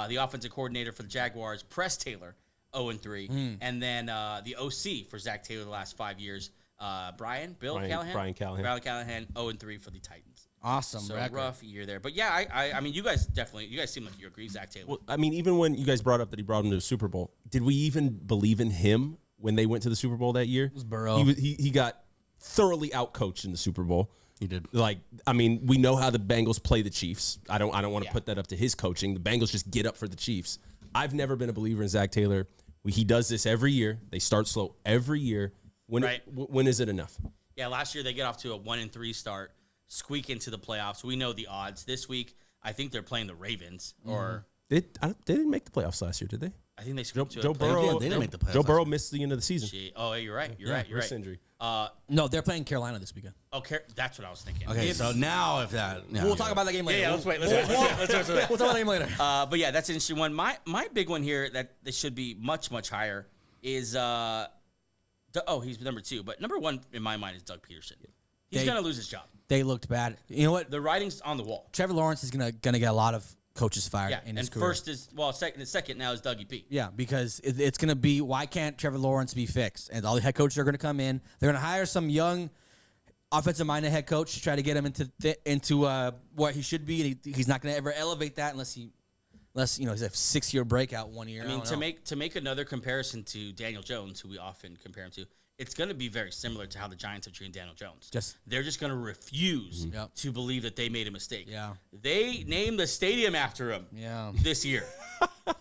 [SPEAKER 1] The offensive coordinator for the Jaguars, Press Taylor, 0-3. And then the OC for Zach Taylor the last 5 years, Brian Callahan?
[SPEAKER 3] Brian Callahan.
[SPEAKER 1] Brian Callahan, 0-3 for the Titans.
[SPEAKER 2] Awesome.
[SPEAKER 1] So
[SPEAKER 2] record.
[SPEAKER 1] rough year there. But yeah, I mean, you guys seem like you agree, Zach Taylor.
[SPEAKER 3] Well, I mean, even when you guys brought up that he brought him to the Super Bowl, did we even believe in him when they went to the Super Bowl that year? It
[SPEAKER 2] was Burrow.
[SPEAKER 3] He got thoroughly outcoached in the Super Bowl.
[SPEAKER 4] He did.
[SPEAKER 3] Like, I mean, we know how the Bengals play the Chiefs. I don't want to put that up to his coaching. The Bengals just get up for the Chiefs. I've never been a believer in Zach Taylor. He does this every year. They start slow every year. When is it enough?
[SPEAKER 1] Yeah, last year they get off to a 1-3 start, squeak into the playoffs. We know the odds. This week, I think they're playing the Ravens. Or
[SPEAKER 3] They didn't make the playoffs last year, did they?
[SPEAKER 1] I think they squeaked to
[SPEAKER 3] Joe
[SPEAKER 1] a
[SPEAKER 3] Burrow.
[SPEAKER 4] Yeah, they didn't make the playoffs
[SPEAKER 3] Joe Burrow
[SPEAKER 4] last year.
[SPEAKER 3] missed the end of the season.
[SPEAKER 1] Oh, you're right. You're right.
[SPEAKER 3] Wrist injury.
[SPEAKER 2] No, they're playing Carolina this weekend.
[SPEAKER 1] That's what I was thinking.
[SPEAKER 4] Okay, so now if that...
[SPEAKER 2] We'll talk about that game later.
[SPEAKER 1] Yeah, let's wait. Let's wait.
[SPEAKER 2] We'll talk about that game later.
[SPEAKER 1] But yeah, that's an interesting one. My big one here that should be much, much higher is he's number 2. But number 1 in my mind is Doug Peterson. He's going to lose his job.
[SPEAKER 2] They looked bad. You know what?
[SPEAKER 1] The writing's on the wall.
[SPEAKER 2] Trevor Lawrence is gonna get a lot of coaches fired in his
[SPEAKER 1] and
[SPEAKER 2] career.
[SPEAKER 1] first is second now is Dougie P.
[SPEAKER 2] Yeah, because it's going to be, why can't Trevor Lawrence be fixed? And all the head coaches are going to come in. They're going to hire some young offensive-minded head coach to try to get him into what he should be. And he's not going to ever elevate that unless he's a 6-year breakout 1 year.
[SPEAKER 1] I mean, to make another comparison to Daniel Jones, who we often compare him to, it's going to be very similar to how the Giants have treated Daniel Jones. They're just going to refuse to believe that they made a mistake.
[SPEAKER 2] Yeah.
[SPEAKER 1] They named the stadium after him this year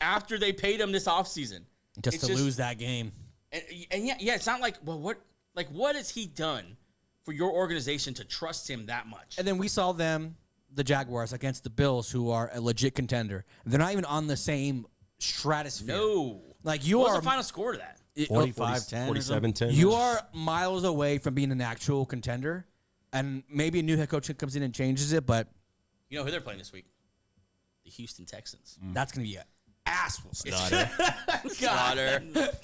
[SPEAKER 1] after they paid him this offseason.
[SPEAKER 2] Just to lose that game.
[SPEAKER 1] And yeah, it's not like, well, what has he done for your organization to trust him that much?
[SPEAKER 2] And then we saw the Jaguars, against the Bills, who are a legit contender. They're not even on the same stratosphere.
[SPEAKER 1] No.
[SPEAKER 2] Like
[SPEAKER 1] what was the final score to that?
[SPEAKER 4] 45-10.
[SPEAKER 3] 47-10.
[SPEAKER 2] You are miles away from being an actual contender, and maybe a new head coach comes in and changes it, but
[SPEAKER 1] You know who they're playing this week? The Houston Texans.
[SPEAKER 2] that's going to be an ass
[SPEAKER 1] Slaughter.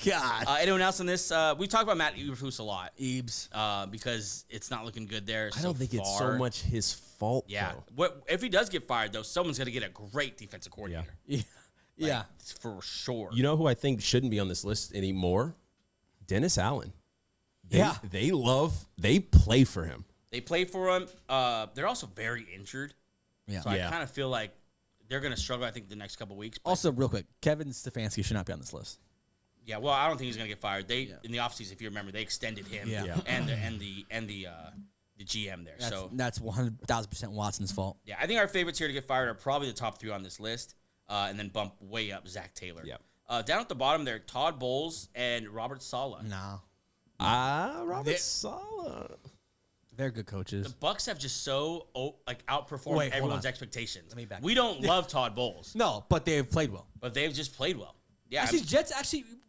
[SPEAKER 2] God.
[SPEAKER 1] Anyone else on this? We talk about Matt Eberflus a lot.
[SPEAKER 2] Ebs.
[SPEAKER 1] Because it's not looking good there.
[SPEAKER 3] I don't think it's so much his fault.
[SPEAKER 1] Yeah.
[SPEAKER 3] though.
[SPEAKER 1] What if he does get fired though? Someone's going to get a great defensive coordinator.
[SPEAKER 2] Yeah.
[SPEAKER 1] For sure.
[SPEAKER 3] You know who I think shouldn't be on this list anymore? Dennis Allen. They play for him.
[SPEAKER 1] They play for him. They're also very injured.
[SPEAKER 2] Yeah.
[SPEAKER 1] So I kind of feel like they're going to struggle, I think, the next couple weeks. But
[SPEAKER 2] Also, real quick, Kevin Stefanski should not be on this list.
[SPEAKER 1] yeah, well, I don't think he's going to get fired. In the offseason, if you remember, they extended him and the GM there.
[SPEAKER 2] That's 100,000% Watson's fault.
[SPEAKER 1] Yeah, I think our favorites here to get fired are probably the top 3 on this list, and then bump way up Zach Taylor.
[SPEAKER 3] Yeah.
[SPEAKER 1] Down at the bottom there, Todd Bowles and Robert Saleh.
[SPEAKER 2] No.
[SPEAKER 3] Robert Saleh.
[SPEAKER 2] They're good coaches.
[SPEAKER 1] The Bucks have just so outperformed
[SPEAKER 2] Wait, hold
[SPEAKER 1] everyone's
[SPEAKER 2] on.
[SPEAKER 1] expectations.
[SPEAKER 2] me back.
[SPEAKER 1] We don't love Todd Bowles,
[SPEAKER 2] No, but they've played well.
[SPEAKER 1] but they've just played well. Yeah,
[SPEAKER 2] Actually, Jets,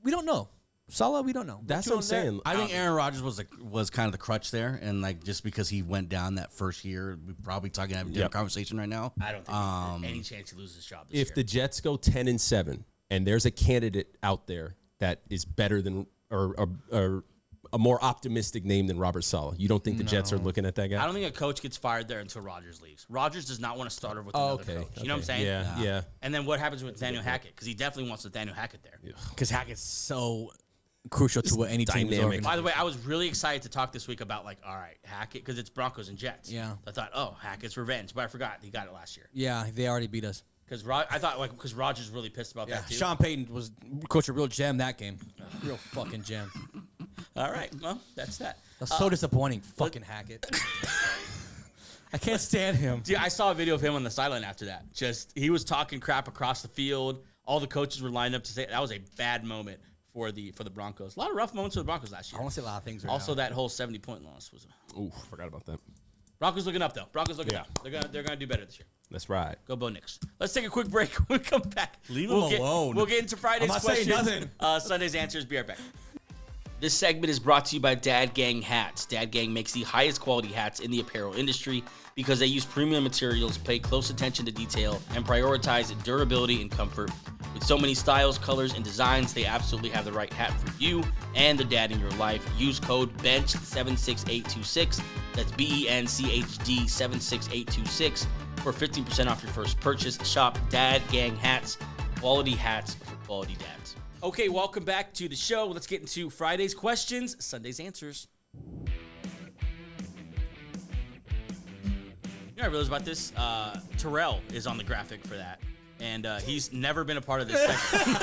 [SPEAKER 2] we don't know. Salah, we don't know.
[SPEAKER 3] That's what I'm saying.
[SPEAKER 4] I think Aaron Rodgers was kind of the crutch there, and just because he went down that first year, we're probably having a different conversation right now.
[SPEAKER 1] I don't think there's any chance he loses his job this
[SPEAKER 3] If
[SPEAKER 1] year.
[SPEAKER 3] the Jets go 10-7, and there's a candidate out there that is better than or a more optimistic name than Robert Saleh, you don't think the Jets are looking at that guy?
[SPEAKER 1] I don't think a coach gets fired there until Rodgers leaves. Rodgers does not want to start over with another coach. You know what I'm saying?
[SPEAKER 3] Yeah.
[SPEAKER 1] And then what happens with Nathaniel Hackett? Because he definitely wants Nathaniel Hackett there.
[SPEAKER 2] Because Hackett's so crucial to what any team is
[SPEAKER 3] dynamic.
[SPEAKER 2] organized.
[SPEAKER 1] By the way, I was really excited to talk this week about all right, Hackett, because it's Broncos and Jets.
[SPEAKER 2] Yeah.
[SPEAKER 1] I thought, Hackett's revenge, but I forgot he got it last year.
[SPEAKER 2] Yeah, they already beat us.
[SPEAKER 1] Because I thought because Rodgers really pissed about that too.
[SPEAKER 2] Sean Payton was coach a real gem that game. Real fucking gem.
[SPEAKER 1] All right, well that's that.
[SPEAKER 2] That's so disappointing. Fucking Hackett. I can't stand him.
[SPEAKER 1] Dude, I saw a video of him on the sideline after that. He was talking crap across the field. All the coaches were lined up to say that was a bad moment for the Broncos. A lot of rough moments for the Broncos last year.
[SPEAKER 2] I want to say a lot of things right
[SPEAKER 1] Also,
[SPEAKER 2] now.
[SPEAKER 1] that whole 70-point loss was.
[SPEAKER 3] Ooh, forgot about that.
[SPEAKER 1] Broncos looking up though. Broncos looking up. They're gonna do better this year.
[SPEAKER 3] That's right.
[SPEAKER 1] Go Bo Nix. Let's take a quick break. When we come back.
[SPEAKER 4] Leave him alone.
[SPEAKER 1] We'll get into Friday's
[SPEAKER 2] I'm not saying
[SPEAKER 1] questions.
[SPEAKER 2] nothing.
[SPEAKER 1] Sunday's answers. Be right back. This segment is brought to you by Dad Gang Hats. Dad Gang makes the highest quality hats in the apparel industry because they use premium materials, pay close attention to detail, and prioritize durability and comfort. With so many styles, colors, and designs, they absolutely have the right hat for you and the dad in your life. Use code BENCHED76826. That's BENCHD 76826 for 15% off your first purchase. Shop Dad Gang Hats. Quality hats for quality dads. Okay, welcome back to the show. Let's get into Friday's questions, Sunday's answers. You know what I realized about this? Terrell is on the graphic for that. And he's never been a part of this segment.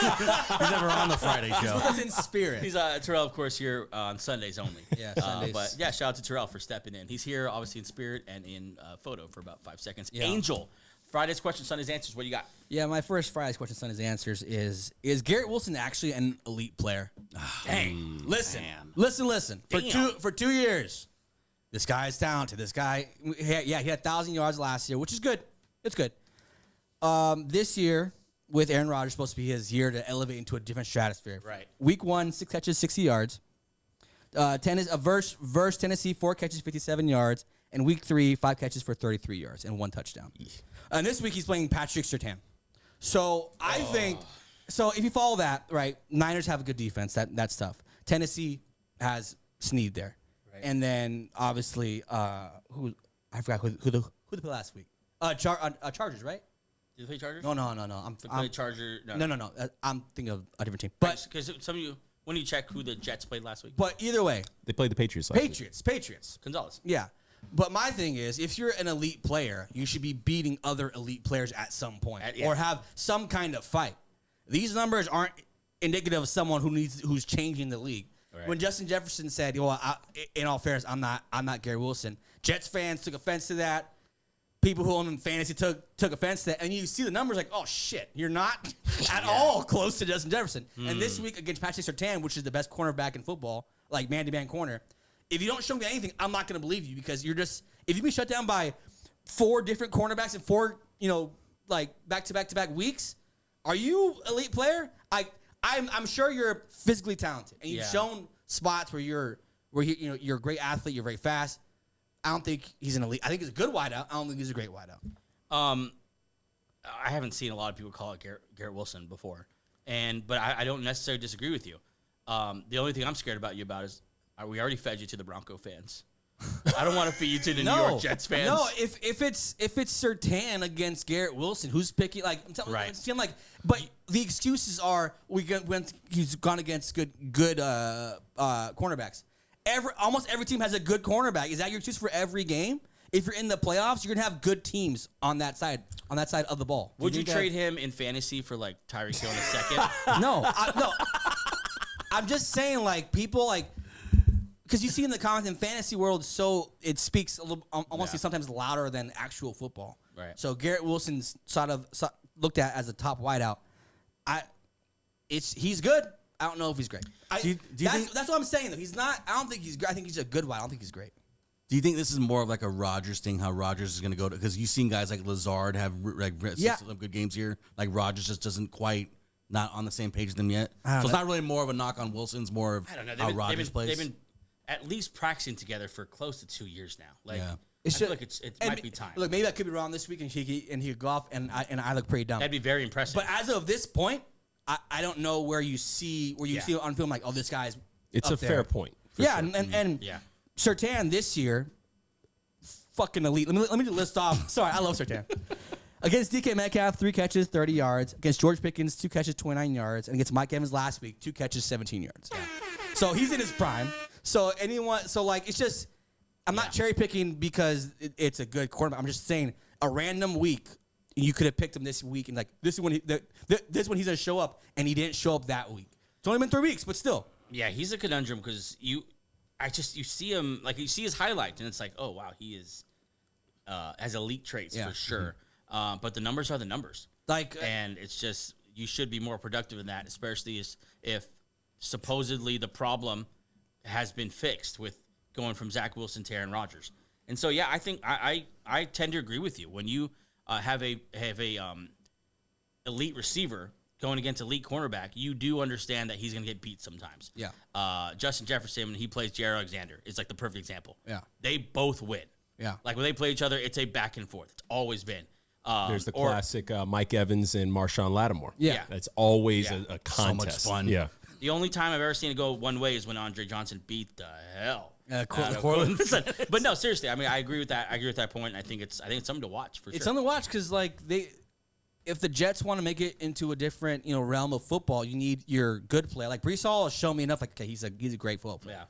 [SPEAKER 4] He's never on the Friday show.
[SPEAKER 2] He's in spirit.
[SPEAKER 1] He's Terrell, of course, here on Sundays only.
[SPEAKER 2] Yeah, Sundays.
[SPEAKER 1] But yeah, shout out to Terrell for stepping in. He's here, obviously, in spirit and in photo for about 5 seconds.
[SPEAKER 2] Yeah.
[SPEAKER 1] Angel, Friday's question, Sunday's answers. What do you got?
[SPEAKER 2] Yeah, my first Friday's question, Sunday's answers is Garrett Wilson actually an elite player? Dang. Listen. For 2 years, this guy is talented. This guy, he had 1,000 yards last year, which is good. It's good. This year, with Aaron Rodgers supposed to be his year to elevate into a different stratosphere.
[SPEAKER 1] Right.
[SPEAKER 2] Week 1, 6 catches, 60 yards. Versus Tennessee, 4 catches, 57 yards. And week 3, 5 catches for 33 yards and 1 touchdown. And this week he's playing Patrick Surtain. So I think, if you follow that, right, Niners have a good defense. That's tough. Tennessee has Snead there. Right. And then obviously, I forgot who they played last week. Chargers, right?
[SPEAKER 1] Did they play Chargers?
[SPEAKER 2] No.
[SPEAKER 1] They played Charger.
[SPEAKER 2] No. I'm thinking of a different team. But
[SPEAKER 1] because some of you, when you check who the Jets played last week,
[SPEAKER 2] But either way,
[SPEAKER 3] They played the Patriots last week.
[SPEAKER 2] Patriots.
[SPEAKER 1] Gonzalez.
[SPEAKER 2] Yeah. But my thing is, if you're an elite player, you should be beating other elite players at some point or have some kind of fight. These numbers aren't indicative of someone who's changing the league. Right. When Justin Jefferson said, "Well, in all fairness, I'm not Garrett Wilson," Jets fans took offense to that. People who own in fantasy took offense to that, and you see the numbers like, "Oh shit, you're not at all close to Justin Jefferson." And this week against Patrick Surtain, which is the best cornerback in football, like man-to-man corner. If you don't show me anything, I'm not going to believe you because if you've been shut down by 4 different cornerbacks in 4, like back-to-back weeks, are you elite player? I'm sure you're physically talented and you've shown spots where you're a great athlete, you're very fast. I don't think he's an elite. I think he's a good wideout. I don't think he's a great wideout.
[SPEAKER 1] I haven't seen a lot of people call it Garrett Wilson before, but I don't necessarily disagree with you. The only thing I'm scared about you about is we already fed you to the Bronco fans. I don't want to feed you to the New York Jets fans.
[SPEAKER 2] No, if it's Surtain against Garrett Wilson, who's picking? Like, I'm telling you, but the excuses are he's gone against good cornerbacks. Almost every team has a good cornerback. Is that your excuse for every game? If you're in the playoffs, you're gonna have good teams on that side of the ball.
[SPEAKER 1] Would you trade him in fantasy for like Tyreek Hill in a second?
[SPEAKER 2] No. I'm just saying, like, people like. Because you see in the comments in fantasy world, so it speaks a little, almost sometimes louder than actual football.
[SPEAKER 1] Right.
[SPEAKER 2] So Garrett Wilson's sort of looked at as a top wideout. He's good. I don't know if he's great. That's what I'm saying though. He's not. I don't think he's. I think he's a good wideout. I don't think he's great.
[SPEAKER 4] Do you think this is more of like a Rodgers thing? How Rodgers is going to go to? Because you've seen guys like Lazard have some good games here. Like Rodgers just doesn't quite. Not on the same page as them yet. So it's not really more of a knock on Wilson's. More of how Rodgers plays.
[SPEAKER 1] They've been at least practicing together for close to 2 years now. Like,
[SPEAKER 2] I
[SPEAKER 1] feel like it might be time.
[SPEAKER 2] Look, maybe I could be wrong this week, and he could go off, and I look pretty dumb.
[SPEAKER 1] That'd be very impressive.
[SPEAKER 2] But as of this point, I don't know where you see on film like, oh, this guy's.
[SPEAKER 3] It's a fair point.
[SPEAKER 2] Yeah, sure. and Surtain this year, fucking elite. Let me just list off. Sorry, I love Surtain. Against DK Metcalf, 3 catches, 30 yards. Against George Pickens, 2 catches, 29 yards. And against Mike Evans last week, 2 catches, 17 yards. Yeah. So he's in his prime. It's just, I'm not cherry picking because it's a good quarterback. I'm just saying a random week, you could have picked him this week and like this is when he's gonna show up, and he didn't show up that week. It's only been 3 weeks, but still.
[SPEAKER 1] Yeah, he's a conundrum because you see him, like you see his highlight and it's like, oh wow, he is has elite traits for sure. But the numbers are the numbers. And it's just you should be more productive in that, especially if supposedly the problem has been fixed with going from Zach Wilson to Aaron Rodgers. And so I think I tend to agree with you when you have a elite receiver going against elite cornerback, you do understand that he's going to get beat sometimes.
[SPEAKER 2] Yeah.
[SPEAKER 1] Justin Jefferson, when he plays Jair Alexander, is like the perfect example.
[SPEAKER 2] Yeah.
[SPEAKER 1] They both win.
[SPEAKER 2] Yeah.
[SPEAKER 1] Like when they play each other, it's a back and forth. It's always been.
[SPEAKER 3] There's the classic Mike Evans and Marshawn Lattimore.
[SPEAKER 1] Yeah.
[SPEAKER 3] That's always a contest.
[SPEAKER 4] So much fun.
[SPEAKER 3] Yeah.
[SPEAKER 1] The only time I've ever seen it go one way is when Andre Johnson beat the hell.
[SPEAKER 2] Cortland.
[SPEAKER 1] But no, seriously, I mean, I agree with that. I agree with that point. And I think it's something to watch for sure.
[SPEAKER 2] It's something to watch because if the Jets want to make it into a different realm of football, you need your good play. Like Brees Hall has shown me enough. Like, okay, he's a great football player.
[SPEAKER 1] Yeah.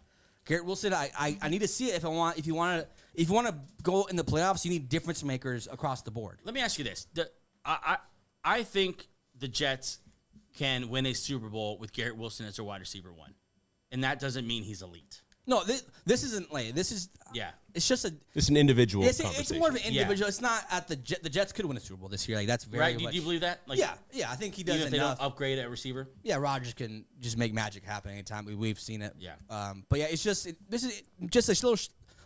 [SPEAKER 2] Garrett Wilson, I need to see it if you want to go in the playoffs, you need difference makers across the board.
[SPEAKER 1] Let me ask you this: I think the Jets can win a Super Bowl with Garrett Wilson as their wide receiver one, and that doesn't mean he's elite.
[SPEAKER 2] No, this isn't like this is.
[SPEAKER 1] Yeah,
[SPEAKER 2] it's just
[SPEAKER 3] It's an individual.
[SPEAKER 2] It's
[SPEAKER 3] conversation.
[SPEAKER 2] more of an individual. It's not at the Jets could win a Super Bowl this year. Like that's very
[SPEAKER 1] right.
[SPEAKER 2] much,
[SPEAKER 1] Do you believe that? Like,
[SPEAKER 2] yeah. I think he does
[SPEAKER 1] even if they
[SPEAKER 2] enough.
[SPEAKER 1] don't upgrade at receiver.
[SPEAKER 2] Yeah, Rodgers can just make magic happen anytime. We've seen it.
[SPEAKER 1] Yeah.
[SPEAKER 2] But yeah, it's just this is just a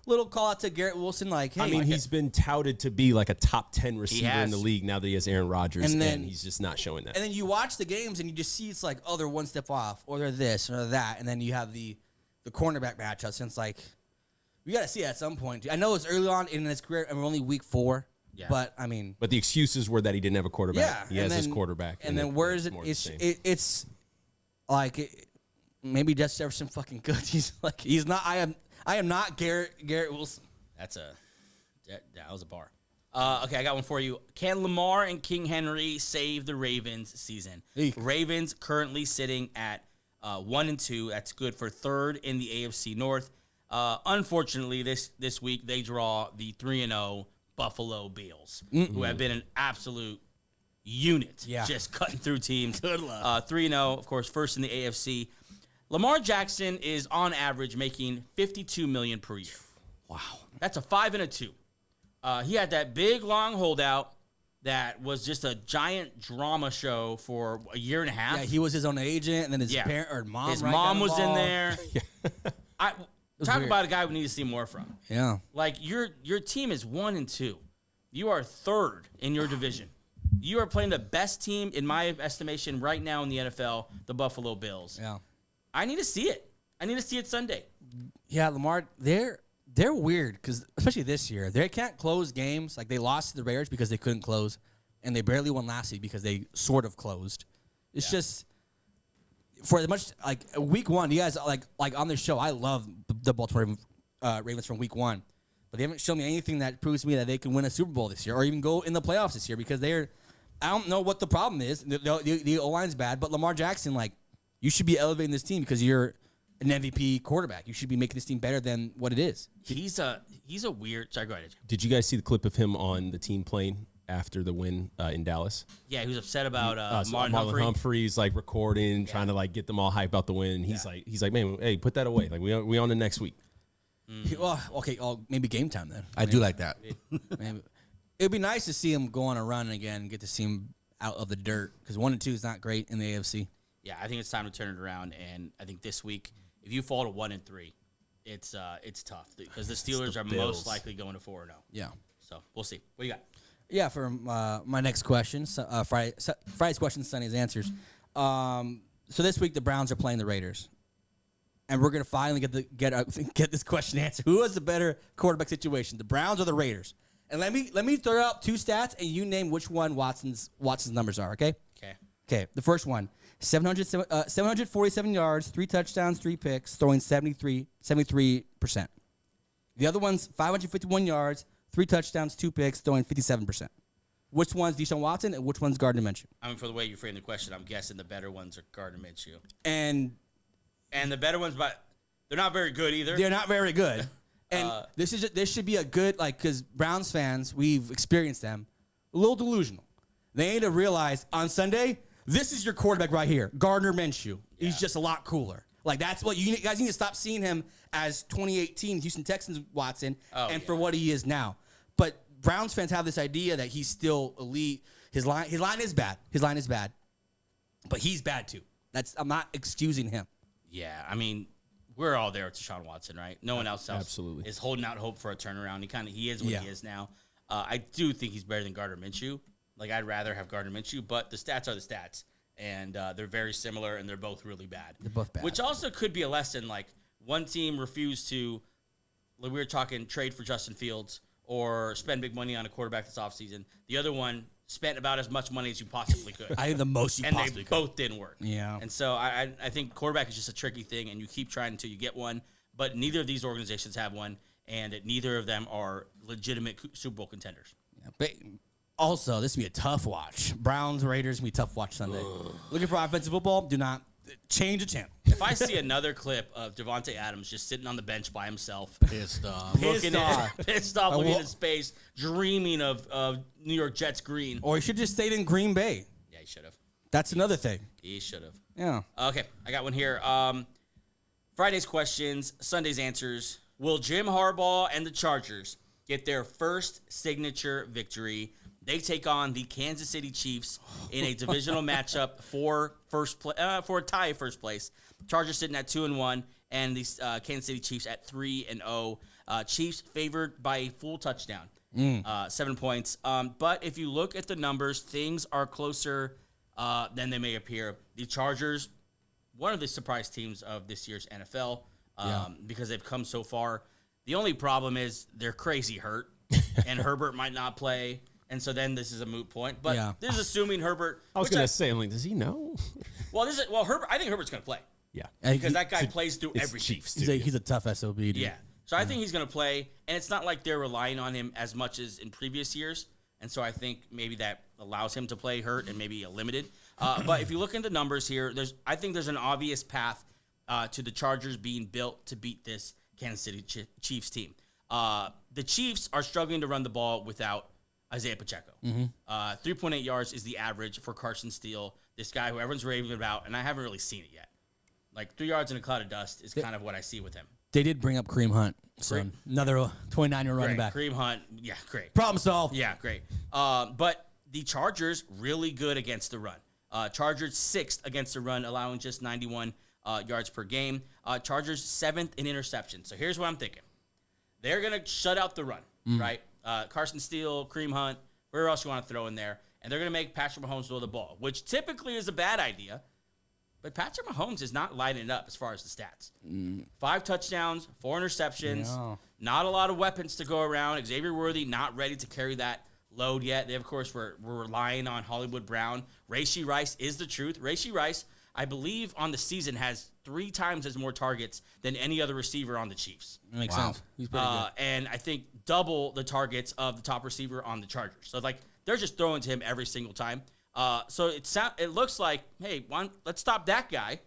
[SPEAKER 2] little call out to Garrett Wilson. Like, hey,
[SPEAKER 3] I mean, he's been touted to be like a top 10 receiver in
[SPEAKER 1] has.
[SPEAKER 3] the league now that he has Aaron Rodgers,
[SPEAKER 2] And
[SPEAKER 3] and,
[SPEAKER 2] then-
[SPEAKER 3] he's just not showing that.
[SPEAKER 2] and then you watch the games and you just see it's like, oh, they're one step off, or they're this or that, and then you have the cornerback matchups, and it's like we got to see it at some point. I know it's early on in his career, and we're only week 4.
[SPEAKER 1] Yeah.
[SPEAKER 2] But I mean,
[SPEAKER 3] But the excuses were that he didn't have a quarterback.
[SPEAKER 2] yeah,
[SPEAKER 3] He has his quarterback.
[SPEAKER 2] and then where is it?
[SPEAKER 3] more the
[SPEAKER 2] It's
[SPEAKER 3] same.
[SPEAKER 2] it's like maybe Justin Jefferson fucking good. He's not. I am not Garrett Wilson.
[SPEAKER 1] That was a bar. Okay, I got one for you. Can Lamar and King Henry save the Ravens season?
[SPEAKER 2] Eek.
[SPEAKER 1] Ravens currently sitting at 1-2. That's good for third in the AFC North. Unfortunately, this week they draw the 3-0 Buffalo Bills, who have been an absolute unit, just cutting through teams. Good luck. 3-0, of course, first in the AFC. Lamar Jackson is on average making $52 million per year.
[SPEAKER 2] Wow.
[SPEAKER 1] That's a 5 and a 2. He had that big long holdout that was just a giant drama show for a year and a half.
[SPEAKER 2] Yeah, he was his own agent, and then his parent or mom.
[SPEAKER 1] His
[SPEAKER 2] right,
[SPEAKER 1] mom
[SPEAKER 2] got
[SPEAKER 1] was in
[SPEAKER 2] involved.
[SPEAKER 1] there. Talk
[SPEAKER 2] weird.
[SPEAKER 1] about a guy we need to see more from.
[SPEAKER 2] Yeah.
[SPEAKER 1] Like your team is 1-2. You are third in your division. You are playing the best team, in my estimation, right now in the NFL, the Buffalo Bills.
[SPEAKER 2] Yeah.
[SPEAKER 1] I need to see it. I need to see it Sunday.
[SPEAKER 2] Yeah, Lamar, they're weird because especially this year, they can't close games. Like they lost to the Raiders because they couldn't close, and they barely won last week because they sort of closed. It's just for as much like week 1. You guys like on the show. I love the Baltimore Ravens from week 1, but they haven't shown me anything that proves to me that they can win a Super Bowl this year or even go in the playoffs this year because they're. I don't know what the problem is. The O-line's bad, but Lamar Jackson, like, you should be elevating this team because you're an MVP quarterback. You should be making this team better than what it is.
[SPEAKER 1] He's a weird. Sorry, go ahead.
[SPEAKER 3] Did you guys see the clip of him on the team plane after the win in Dallas?
[SPEAKER 1] Yeah, he was upset about
[SPEAKER 3] Marlon Humphrey's like recording, trying to like get them all hype about the win. And he's like, man, hey, put that away. Like we on the next week.
[SPEAKER 2] Well, okay, maybe game time then.
[SPEAKER 4] I do like that.
[SPEAKER 2] Maybe. It'd be nice to see him go on a run again and get to see him out of the dirt because 1-2 is not great in the AFC.
[SPEAKER 1] Yeah, I think it's time to turn it around, and I think this week, if you fall to 1-3, it's tough because the Steelers are most likely going to 4-0.
[SPEAKER 2] Yeah.
[SPEAKER 1] So we'll see. What do you got?
[SPEAKER 2] Yeah, for my next question, Friday's question, Sunny's answers. So this week the Browns are playing the Raiders, and we're gonna finally get this question answered. Who has the better quarterback situation, the Browns or the Raiders? And let me throw out 2 stats, and you name which one Watson's numbers are. Okay. Okay. The first one: 747 yards, 3 touchdowns, 3 picks, throwing 73%. The other one's 551 yards, 3 touchdowns, 2 picks, throwing 57%. Which one's Deshaun Watson and which one's Gardner Minshew?
[SPEAKER 1] I mean, for the way you framed the question, I'm guessing the better ones are Gardner Minshew.
[SPEAKER 2] And
[SPEAKER 1] the better ones, but they're not very good either.
[SPEAKER 2] they're not very good. And this should be a good, like, because Browns fans, we've experienced them, a little delusional. They need to realize on Sunday, this is your quarterback right here, Gardner Minshew. Yeah. He's just a lot cooler. Like, that's what you guys need to stop seeing him as 2018 Houston Texans Watson for what he is now. But Browns fans have this idea that he's still elite. His line is bad. But he's bad too. I'm not excusing him.
[SPEAKER 1] Yeah, I mean, we're all there with Deshaun Watson, right? No one else
[SPEAKER 3] Absolutely.
[SPEAKER 1] is holding out hope for a turnaround. He is what he is now. I do think he's better than Gardner Minshew. Like, I'd rather have Gardner Minshew, but the stats are the stats, and they're very similar, and they're both really bad.
[SPEAKER 2] They're both bad.
[SPEAKER 1] Which also could be a lesson. Like, one team refused to, like we were talking, trade for Justin Fields or spend big money on a quarterback this offseason. The other one spent about as much money as you possibly could.
[SPEAKER 2] I think the most you
[SPEAKER 1] and
[SPEAKER 2] possibly
[SPEAKER 1] they
[SPEAKER 2] could.
[SPEAKER 1] both didn't work.
[SPEAKER 2] Yeah.
[SPEAKER 1] And so I think quarterback is just a tricky thing, and you keep trying until you get one. But neither of these organizations have one, and neither of them are legitimate Super Bowl contenders.
[SPEAKER 2] Yeah, but also, this will be a tough watch. Browns, Raiders will be a tough watch Sunday. Looking for offensive football? Do not change the channel.
[SPEAKER 1] If I see another clip of Devontae Adams just sitting on the bench by himself,
[SPEAKER 4] Pissed off.
[SPEAKER 1] looking into space, dreaming of New York Jets green.
[SPEAKER 2] Or he should just stayed in Green Bay.
[SPEAKER 1] Yeah, he should have.
[SPEAKER 2] That's another thing.
[SPEAKER 1] He should have.
[SPEAKER 2] Yeah.
[SPEAKER 1] Okay, I got one here. Friday's questions, Sunday's answers. Will Jim Harbaugh and the Chargers get their first signature victory? They take on the Kansas City Chiefs in a divisional matchup for a tie first place. Chargers sitting at 2-1, and the Kansas City Chiefs at 3-0. Chiefs favored by a full touchdown, 7 points. But if you look at the numbers, things are closer than they may appear. The Chargers, one of the surprise teams of this year's NFL, because they've come so far. The only problem is they're crazy hurt, and Herbert might not play. And so then this is a moot point. But this is assuming Herbert.
[SPEAKER 3] I was going to say, I'm like, does he know?
[SPEAKER 1] Herbert. I think Herbert's going to play.
[SPEAKER 3] Yeah.
[SPEAKER 1] Because that guy plays through every
[SPEAKER 3] Chiefs.
[SPEAKER 2] He's a tough SOB, dude.
[SPEAKER 1] Yeah. So I think he's going to play. And it's not like they're relying on him as much as in previous years. And so I think maybe that allows him to play hurt and maybe limited. But if you look at the numbers here, I think there's an obvious path to the Chargers being built to beat this Kansas City Chiefs team. The Chiefs are struggling to run the ball without Isaiah Pacheco. 3.8 yards is the average for Carson Steele, this guy who everyone's raving about, and I haven't really seen it yet. Like 3 yards in a cloud of dust is kind of what I see with him.
[SPEAKER 2] They did bring up Kareem Hunt, so another 29-year running back.
[SPEAKER 1] Kareem Hunt, yeah, great.
[SPEAKER 2] Problem solved.
[SPEAKER 1] Yeah, great. But the Chargers, really good against the run. Chargers 6th against the run, allowing just 91 yards per game. Chargers 7th in interceptions. So here's what I'm thinking. They're going to shut out the run, right? Carson Steele, Kareem Hunt, where else you want to throw in there. And they're going to make Patrick Mahomes throw the ball, which typically is a bad idea. But Patrick Mahomes is not lighting it up as far as the stats. 5 touchdowns, 4 interceptions, not a lot of weapons to go around. Xavier Worthy not ready to carry that load yet. They, of course, were relying on Hollywood Brown. Rashee Rice is the truth. Rashee Rice, I believe, on the season has 3 times as more targets than any other receiver on the Chiefs.
[SPEAKER 2] That makes sense. He's pretty good.
[SPEAKER 1] And I think double the targets of the top receiver on the Chargers. So, like, they're just throwing to him every single time. So it looks like, hey, let's stop that guy,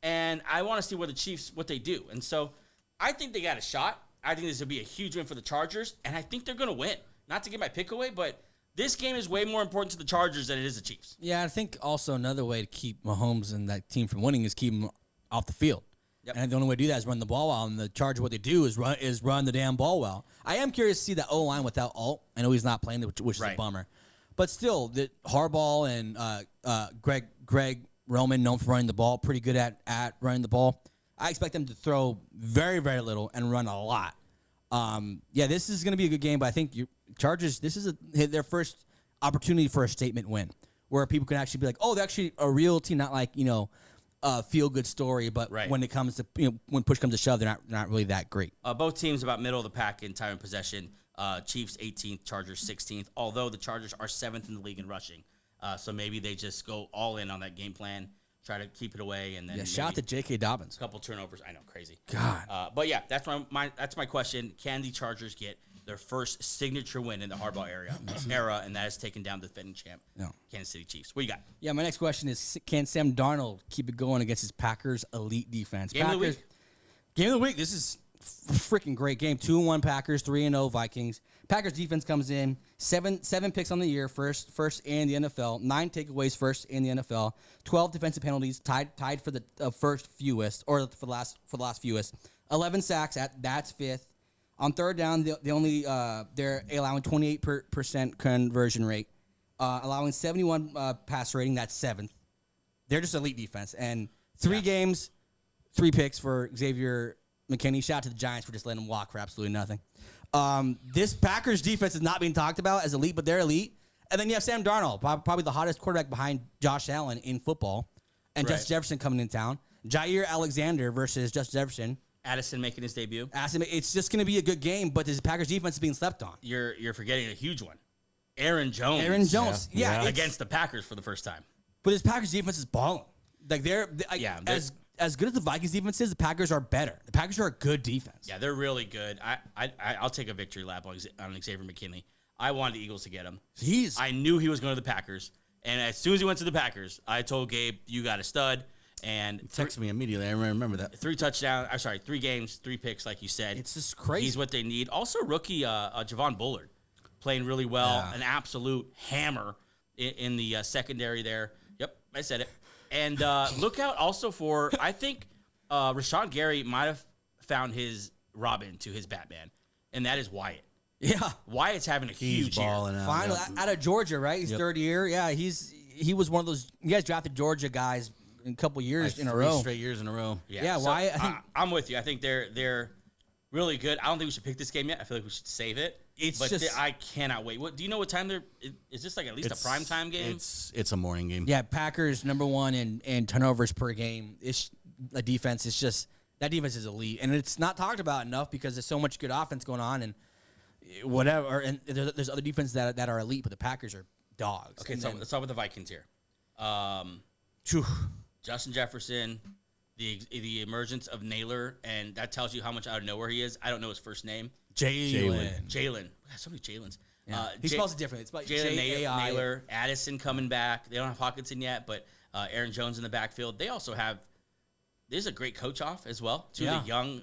[SPEAKER 1] and I want to see what they do. And so I think they got a shot. I think this will be a huge win for the Chargers, and I think they're going to win. Not to give my pick away, but this game is way more important to the Chargers than it is the Chiefs.
[SPEAKER 2] Yeah, I think also another way to keep Mahomes and that team from winning is keep him off the field. Yep. And the only way to do that is run the ball well. And the Chargers, what they do is run the damn ball well. I am curious to see that O-line without Alt. I know he's not playing, which is a bummer. But still, the Harbaugh and Greg Roman, known for running the ball, pretty good at running the ball. I expect them to throw very, very little and run a lot. This is going to be a good game, but I think Chargers, this is their first opportunity for a statement win where people can actually be like, oh, they're actually a real team, not like, a feel-good story, but when it comes to, when push comes to shove, they're not really that great.
[SPEAKER 1] Both teams about middle of the pack in time and possession. Chiefs 18th, Chargers 16th, although the Chargers are 7th in the league in rushing. So maybe they just go all in on that game plan, try to keep it away, and then
[SPEAKER 2] shout out to J.K. Dobbins.
[SPEAKER 1] A couple turnovers. I know, crazy.
[SPEAKER 2] God.
[SPEAKER 1] But yeah, that's my question. Can the Chargers get their first signature win in the Harbaugh era, and that is taking down the defending champ, Kansas City Chiefs? What do you got?
[SPEAKER 2] Yeah, my next question is, can Sam Darnold keep it going against his Packers elite defense?
[SPEAKER 1] Game of the week.
[SPEAKER 2] Game of the week. This is freaking great game. 2-1 Packers, 3-0 Vikings. Packers defense comes in, seven picks on the year, first in the NFL, 9 takeaways, first in the NFL, 12 defensive penalties, tied for the first fewest, or for the last fewest, 11 sacks, that's 5th. On third down, they're allowing 28% conversion rate, allowing 71 pass rating. That's 7th. They're just elite defense. And 3 games, 3 picks for Xavier McKinney. Shout out to the Giants for just letting him walk for absolutely nothing. This Packers defense is not being talked about as elite, but they're elite. And then you have Sam Darnold, probably the hottest quarterback behind Josh Allen in football, and Justin Jefferson coming in town. Jair Alexander versus Justin Jefferson.
[SPEAKER 1] Addison making his debut.
[SPEAKER 2] It's just going to be a good game, but this Packers defense is being slept on.
[SPEAKER 1] You're forgetting a huge one. Aaron Jones.
[SPEAKER 2] Yeah.
[SPEAKER 1] Against the Packers for the first time.
[SPEAKER 2] But this Packers defense is balling. Like they're as good as the Vikings defense is, the Packers are better. The Packers are a good defense.
[SPEAKER 1] Yeah, they're really good. I'll take a victory lap on Xavier McKinney. I wanted the Eagles to get him. I knew he was going to the Packers, and as soon as he went to the Packers, I told Gabe, "You got a stud." And
[SPEAKER 4] text me immediately. I remember that. 3
[SPEAKER 1] games, 3 picks, like you said.
[SPEAKER 2] It's just crazy.
[SPEAKER 1] He's what they need. Also, rookie Javon Bullard playing really well. An absolute hammer in the secondary there. Yep, I said it. And look out also for, I think Rashawn Gary might have found his Robin to his Batman, and that is Wyatt.
[SPEAKER 2] Yeah.
[SPEAKER 1] Wyatt's having a huge year.
[SPEAKER 2] Finally, out of Georgia, right? He's third year. Yeah, he was one of those, you guys drafted Georgia guys in a couple years in a row.
[SPEAKER 4] 3 straight years in a row.
[SPEAKER 2] Yeah,
[SPEAKER 1] so
[SPEAKER 2] Wyatt, I think,
[SPEAKER 1] I'm with you. I think they're really good. I don't think we should pick this game yet. I feel like we should save it. I cannot wait. Do you know what time is this like at least a prime time game?
[SPEAKER 4] It's a morning game.
[SPEAKER 2] Yeah, Packers number 1 in turnovers per game. It's a defense. It's just that defense is elite, and it's not talked about enough because there's so much good offense going on and whatever. And there's other defenses that are elite, but the Packers are dogs.
[SPEAKER 1] Okay, so let's start with the Vikings here. Justin Jefferson, the emergence of Naylor, and that tells you how much out of nowhere he is. I don't know his first name.
[SPEAKER 2] Jalen.
[SPEAKER 1] So many Jalen's.
[SPEAKER 2] Yeah. He spells it different. It's like
[SPEAKER 1] Jalen Naylor, Addison coming back. They don't have Hawkinson yet, but Aaron Jones in the backfield. They also have. There's a great coach off as well. Two of the young,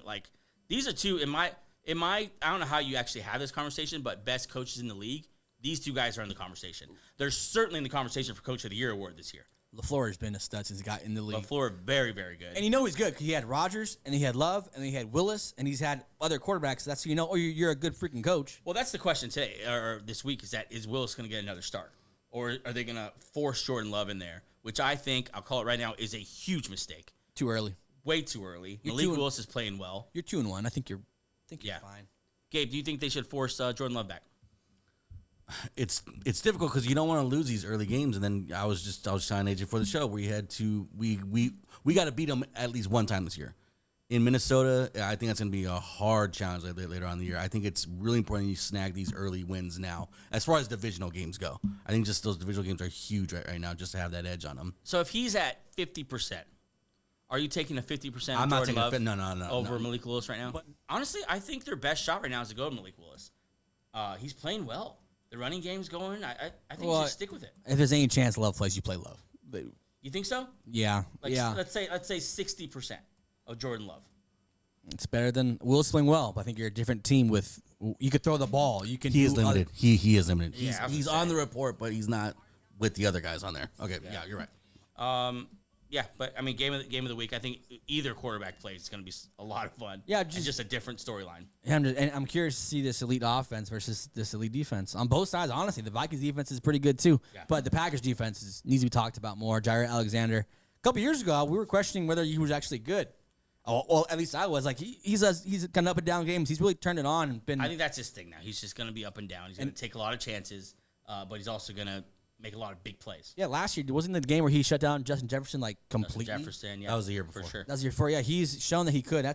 [SPEAKER 1] these are two in my. I don't know how you actually have this conversation, but best coaches in the league. These 2 guys are in the conversation. They're certainly in the conversation for Coach of the Year award this year.
[SPEAKER 2] LaFleur has been a stud since he got in the league.
[SPEAKER 1] LaFleur, very, very good.
[SPEAKER 2] And he's good because he had Rodgers, and he had Love, and he had Willis, and he's had other quarterbacks. That's you're a good freaking coach.
[SPEAKER 1] Well, that's the question today or this week is Willis going to get another start? Or are they going to force Jordan Love in there? Which I think, I'll call it right now, is a huge mistake.
[SPEAKER 2] Too early.
[SPEAKER 1] Way too early. Malik Willis is playing well.
[SPEAKER 2] You're 2-1. I think you're fine.
[SPEAKER 1] Gabe, do you think they should force Jordan Love back?
[SPEAKER 4] It's difficult because you don't want to lose these early games, and then I was telling AJ for the show we got to beat them at least one time this year. In Minnesota, I think that's going to be a hard challenge later on in the year. I think it's really important you snag these early wins now. As far as divisional games go, I think just those divisional games are huge right now, just to have that edge on them.
[SPEAKER 1] So if he's at 50%, are you taking a 50%
[SPEAKER 4] I'm not
[SPEAKER 1] Jordan
[SPEAKER 4] taking
[SPEAKER 1] Love
[SPEAKER 4] no
[SPEAKER 1] over Malik Willis right now? But honestly, I think their best shot right now is to go to Malik Willis. He's playing well. The running game's going. I think you should stick with it.
[SPEAKER 2] If there's any chance Love plays, you play Love.
[SPEAKER 1] You think so?
[SPEAKER 2] Yeah.
[SPEAKER 1] Let's say 60% of Jordan Love.
[SPEAKER 2] It's better than Willis playing well, but I think you're a different team with you could throw the ball. You can.
[SPEAKER 4] He is limited. He is limited.
[SPEAKER 1] Yeah,
[SPEAKER 4] he's on the report, but he's not with the other guys on there. Okay, yeah you're right.
[SPEAKER 1] Yeah, but I mean, game of the week. I think either quarterback play is going to be a lot of fun.
[SPEAKER 2] Yeah,
[SPEAKER 1] just a different storyline.
[SPEAKER 2] And I'm curious to see this elite offense versus this elite defense on both sides. Honestly, the Vikings defense is pretty good too, but the Packers defense needs to be talked about more. Jair Alexander. A couple years ago, we were questioning whether he was actually good. Well, at least I was. Like he's kind of up and down games. He's really turned it on and been.
[SPEAKER 1] I think that's his thing now. He's just going to be up and down. He's going to take a lot of chances, but he's also going to make a lot of big plays.
[SPEAKER 2] Yeah, last year wasn't the game where he shut down Justin Jefferson completely.
[SPEAKER 1] Jefferson, yeah,
[SPEAKER 4] that was the year before.
[SPEAKER 1] For sure.
[SPEAKER 2] That was the year before. Yeah, he's shown that he could.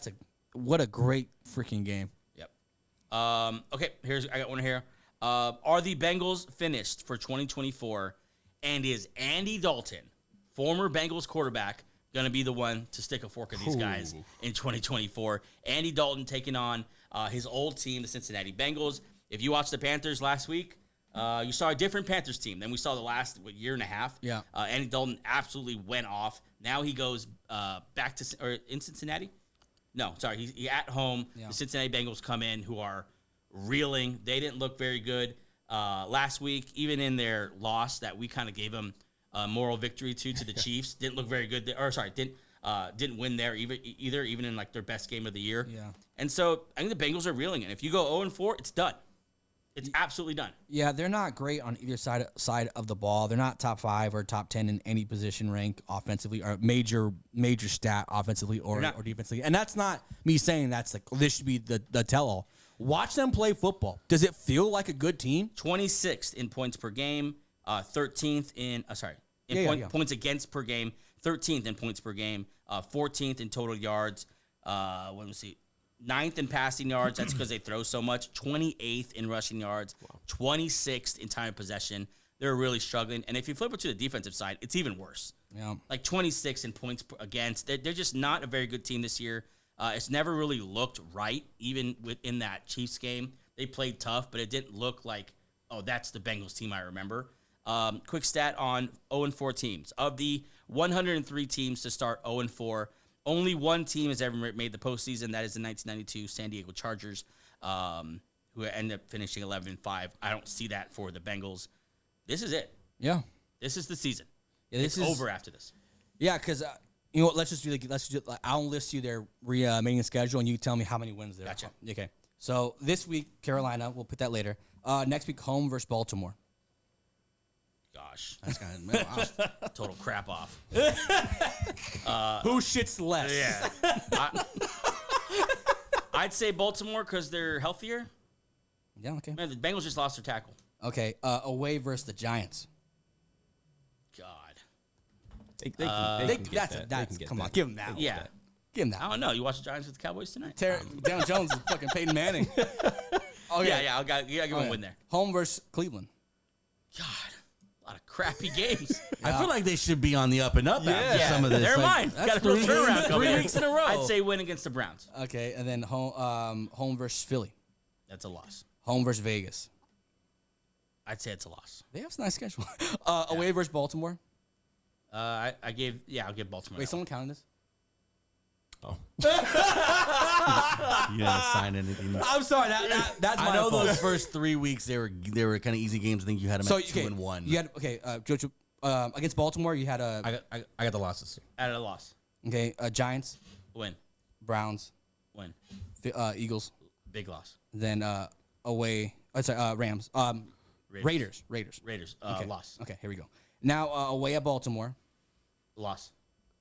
[SPEAKER 2] What a great freaking game.
[SPEAKER 1] Yep. Okay, I got one here. Are the Bengals finished for 2024? And is Andy Dalton, former Bengals quarterback, going to be the one to stick a fork in these guys in 2024? Andy Dalton taking on his old team, the Cincinnati Bengals. If you watched the Panthers last week, you saw a different Panthers team than we saw the last year and a half.
[SPEAKER 2] Yeah.
[SPEAKER 1] Andy Dalton absolutely went off. Now he goes back to in Cincinnati. No, sorry, he at home. Yeah. The Cincinnati Bengals come in, who are reeling. They didn't look very good last week, even in their loss that we kind of gave them a moral victory to the Chiefs. Didn't look very good. Didn't win there either, even in like their best game of the year.
[SPEAKER 2] Yeah.
[SPEAKER 1] And so I think the Bengals are reeling in. If you go 0-4, it's done. It's absolutely done.
[SPEAKER 2] Yeah, they're not great on either side of the ball. They're not top 5 or top 10 in any position rank offensively or major stat offensively or defensively. And that's not me saying that's like this should be the tell-all. Watch them play football. Does it feel like a good team?
[SPEAKER 1] 26th in points per game, 13th in points against per game, 13th in points per game, 14th in total yards. Let me see. 9th in passing yards. That's because they throw so much. 28th in rushing yards. 26th in time of possession. They're really struggling. And if you flip it to the defensive side, it's even worse.
[SPEAKER 2] Yeah.
[SPEAKER 1] Like 26 in points against. They're just not a very good team this year. It's never really looked right, even within that Chiefs game. They played tough, but it didn't look like, oh, that's the Bengals team I remember. Quick stat on 0-4 teams. Of the 103 teams to start 0-4, only one team has ever made the postseason. That is the 1992 San Diego Chargers, who ended up finishing 11-5. I don't see that for the Bengals. This is it.
[SPEAKER 2] Yeah.
[SPEAKER 1] This is the season.
[SPEAKER 2] Yeah,
[SPEAKER 1] it's over after this.
[SPEAKER 2] Yeah, because you know what? Let's just do I'll list you their remaining schedule, and you tell me how many wins there.
[SPEAKER 1] Gotcha.
[SPEAKER 2] Okay. So this week, Carolina. We'll put that later. Next week, home versus Baltimore.
[SPEAKER 1] Gosh,
[SPEAKER 4] That's kind of
[SPEAKER 1] total crap off.
[SPEAKER 2] Who shits less?
[SPEAKER 1] Yeah. I'd say Baltimore because they're healthier.
[SPEAKER 2] Yeah. Okay.
[SPEAKER 1] Man, the Bengals just lost their tackle.
[SPEAKER 2] Okay. Away versus the Giants.
[SPEAKER 1] God.
[SPEAKER 3] They can get that.
[SPEAKER 2] That's
[SPEAKER 3] They can
[SPEAKER 2] come
[SPEAKER 3] get
[SPEAKER 2] on,
[SPEAKER 3] that.
[SPEAKER 2] give them that.
[SPEAKER 1] Yeah.
[SPEAKER 2] One. Give them that.
[SPEAKER 1] I don't know. You watch the Giants with the Cowboys tonight?
[SPEAKER 2] Daniel Jones is fucking Peyton Manning. Okay.
[SPEAKER 1] Yeah. You gotta give them a win there.
[SPEAKER 2] Home versus Cleveland.
[SPEAKER 1] God. A lot of crappy games.
[SPEAKER 4] I feel like they should be on the up and up after some of this.
[SPEAKER 1] Never mind.
[SPEAKER 4] That's
[SPEAKER 1] Got a real turnaround
[SPEAKER 4] games,
[SPEAKER 1] coming
[SPEAKER 4] 3
[SPEAKER 1] in.
[SPEAKER 4] weeks in a row.
[SPEAKER 1] I'd say win against the Browns.
[SPEAKER 2] Okay, and then home versus Philly.
[SPEAKER 1] That's a loss.
[SPEAKER 2] Home versus Vegas.
[SPEAKER 1] I'd say it's a loss.
[SPEAKER 2] They have a nice schedule. Away versus Baltimore.
[SPEAKER 1] I'll give Baltimore.
[SPEAKER 2] Wait,
[SPEAKER 1] that
[SPEAKER 2] someone counted this?
[SPEAKER 3] Oh.
[SPEAKER 4] You didn't sign anything.
[SPEAKER 2] I'm sorry. That's my
[SPEAKER 4] I know
[SPEAKER 2] fault.
[SPEAKER 4] those first 3 weeks they were kind of easy games. I think you had them at 2-1.
[SPEAKER 2] You had Jojo, against Baltimore. You had
[SPEAKER 4] I got the losses.
[SPEAKER 1] one. At a loss.
[SPEAKER 2] Giants,
[SPEAKER 1] Win.
[SPEAKER 2] Browns,
[SPEAKER 1] Win.
[SPEAKER 2] Eagles.
[SPEAKER 1] Big loss.
[SPEAKER 2] Then away. Rams. Raiders.
[SPEAKER 1] Okay. Loss.
[SPEAKER 2] Okay, here we go. Now away at Baltimore.
[SPEAKER 1] Loss.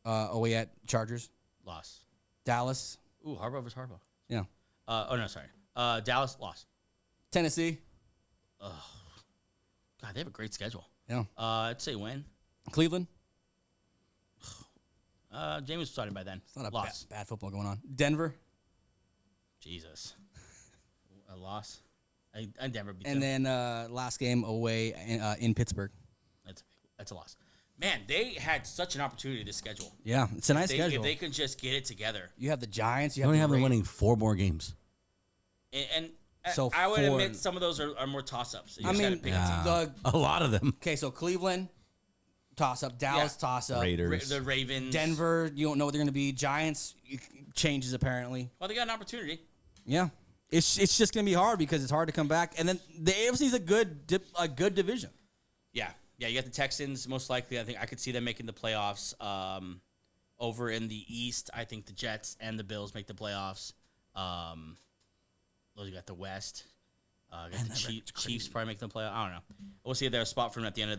[SPEAKER 2] Away at Chargers.
[SPEAKER 1] Loss.
[SPEAKER 2] Dallas.
[SPEAKER 1] Ooh, Harbaugh versus Harbaugh.
[SPEAKER 2] Yeah.
[SPEAKER 1] Sorry. Dallas, loss.
[SPEAKER 2] Tennessee.
[SPEAKER 1] God, they have a great schedule.
[SPEAKER 2] Yeah.
[SPEAKER 1] I'd say win.
[SPEAKER 2] Cleveland.
[SPEAKER 1] James was starting by then.
[SPEAKER 2] It's not a
[SPEAKER 1] loss.
[SPEAKER 2] bad football going on. Denver.
[SPEAKER 1] Jesus. A loss. I Denver beat
[SPEAKER 2] And
[SPEAKER 1] them.
[SPEAKER 2] then last game away in Pittsburgh.
[SPEAKER 1] That's a loss. Man, they had such an opportunity to schedule.
[SPEAKER 2] Yeah, it's a nice schedule.
[SPEAKER 1] If they could just get it together.
[SPEAKER 2] You have the Giants. You
[SPEAKER 4] You
[SPEAKER 2] have
[SPEAKER 4] only
[SPEAKER 2] the
[SPEAKER 4] have them
[SPEAKER 2] Raiders.
[SPEAKER 4] winning 4 more games.
[SPEAKER 1] And
[SPEAKER 2] So
[SPEAKER 1] I would
[SPEAKER 2] 4
[SPEAKER 1] admit some of those are more toss-ups. So you
[SPEAKER 2] I
[SPEAKER 1] just gotta
[SPEAKER 2] mean,
[SPEAKER 1] pick a team.
[SPEAKER 4] A lot of them.
[SPEAKER 2] Okay, so Cleveland, toss up. Dallas,
[SPEAKER 1] Yeah.
[SPEAKER 2] toss up.
[SPEAKER 3] Raiders.
[SPEAKER 1] The Ravens.
[SPEAKER 2] Denver, you don't know what they're going to be. Giants, changes apparently.
[SPEAKER 1] Well, they got an opportunity.
[SPEAKER 2] Yeah, it's just going to be hard because it's hard to come back. And then the AFC is a good division.
[SPEAKER 1] Yeah, you got the Texans, most likely. I think I could see them making the playoffs. Over in the East, I think the Jets and the Bills make the playoffs. You got the West. Got the Chiefs probably make the playoffs. I don't know. We'll see if there's a spot for them at the end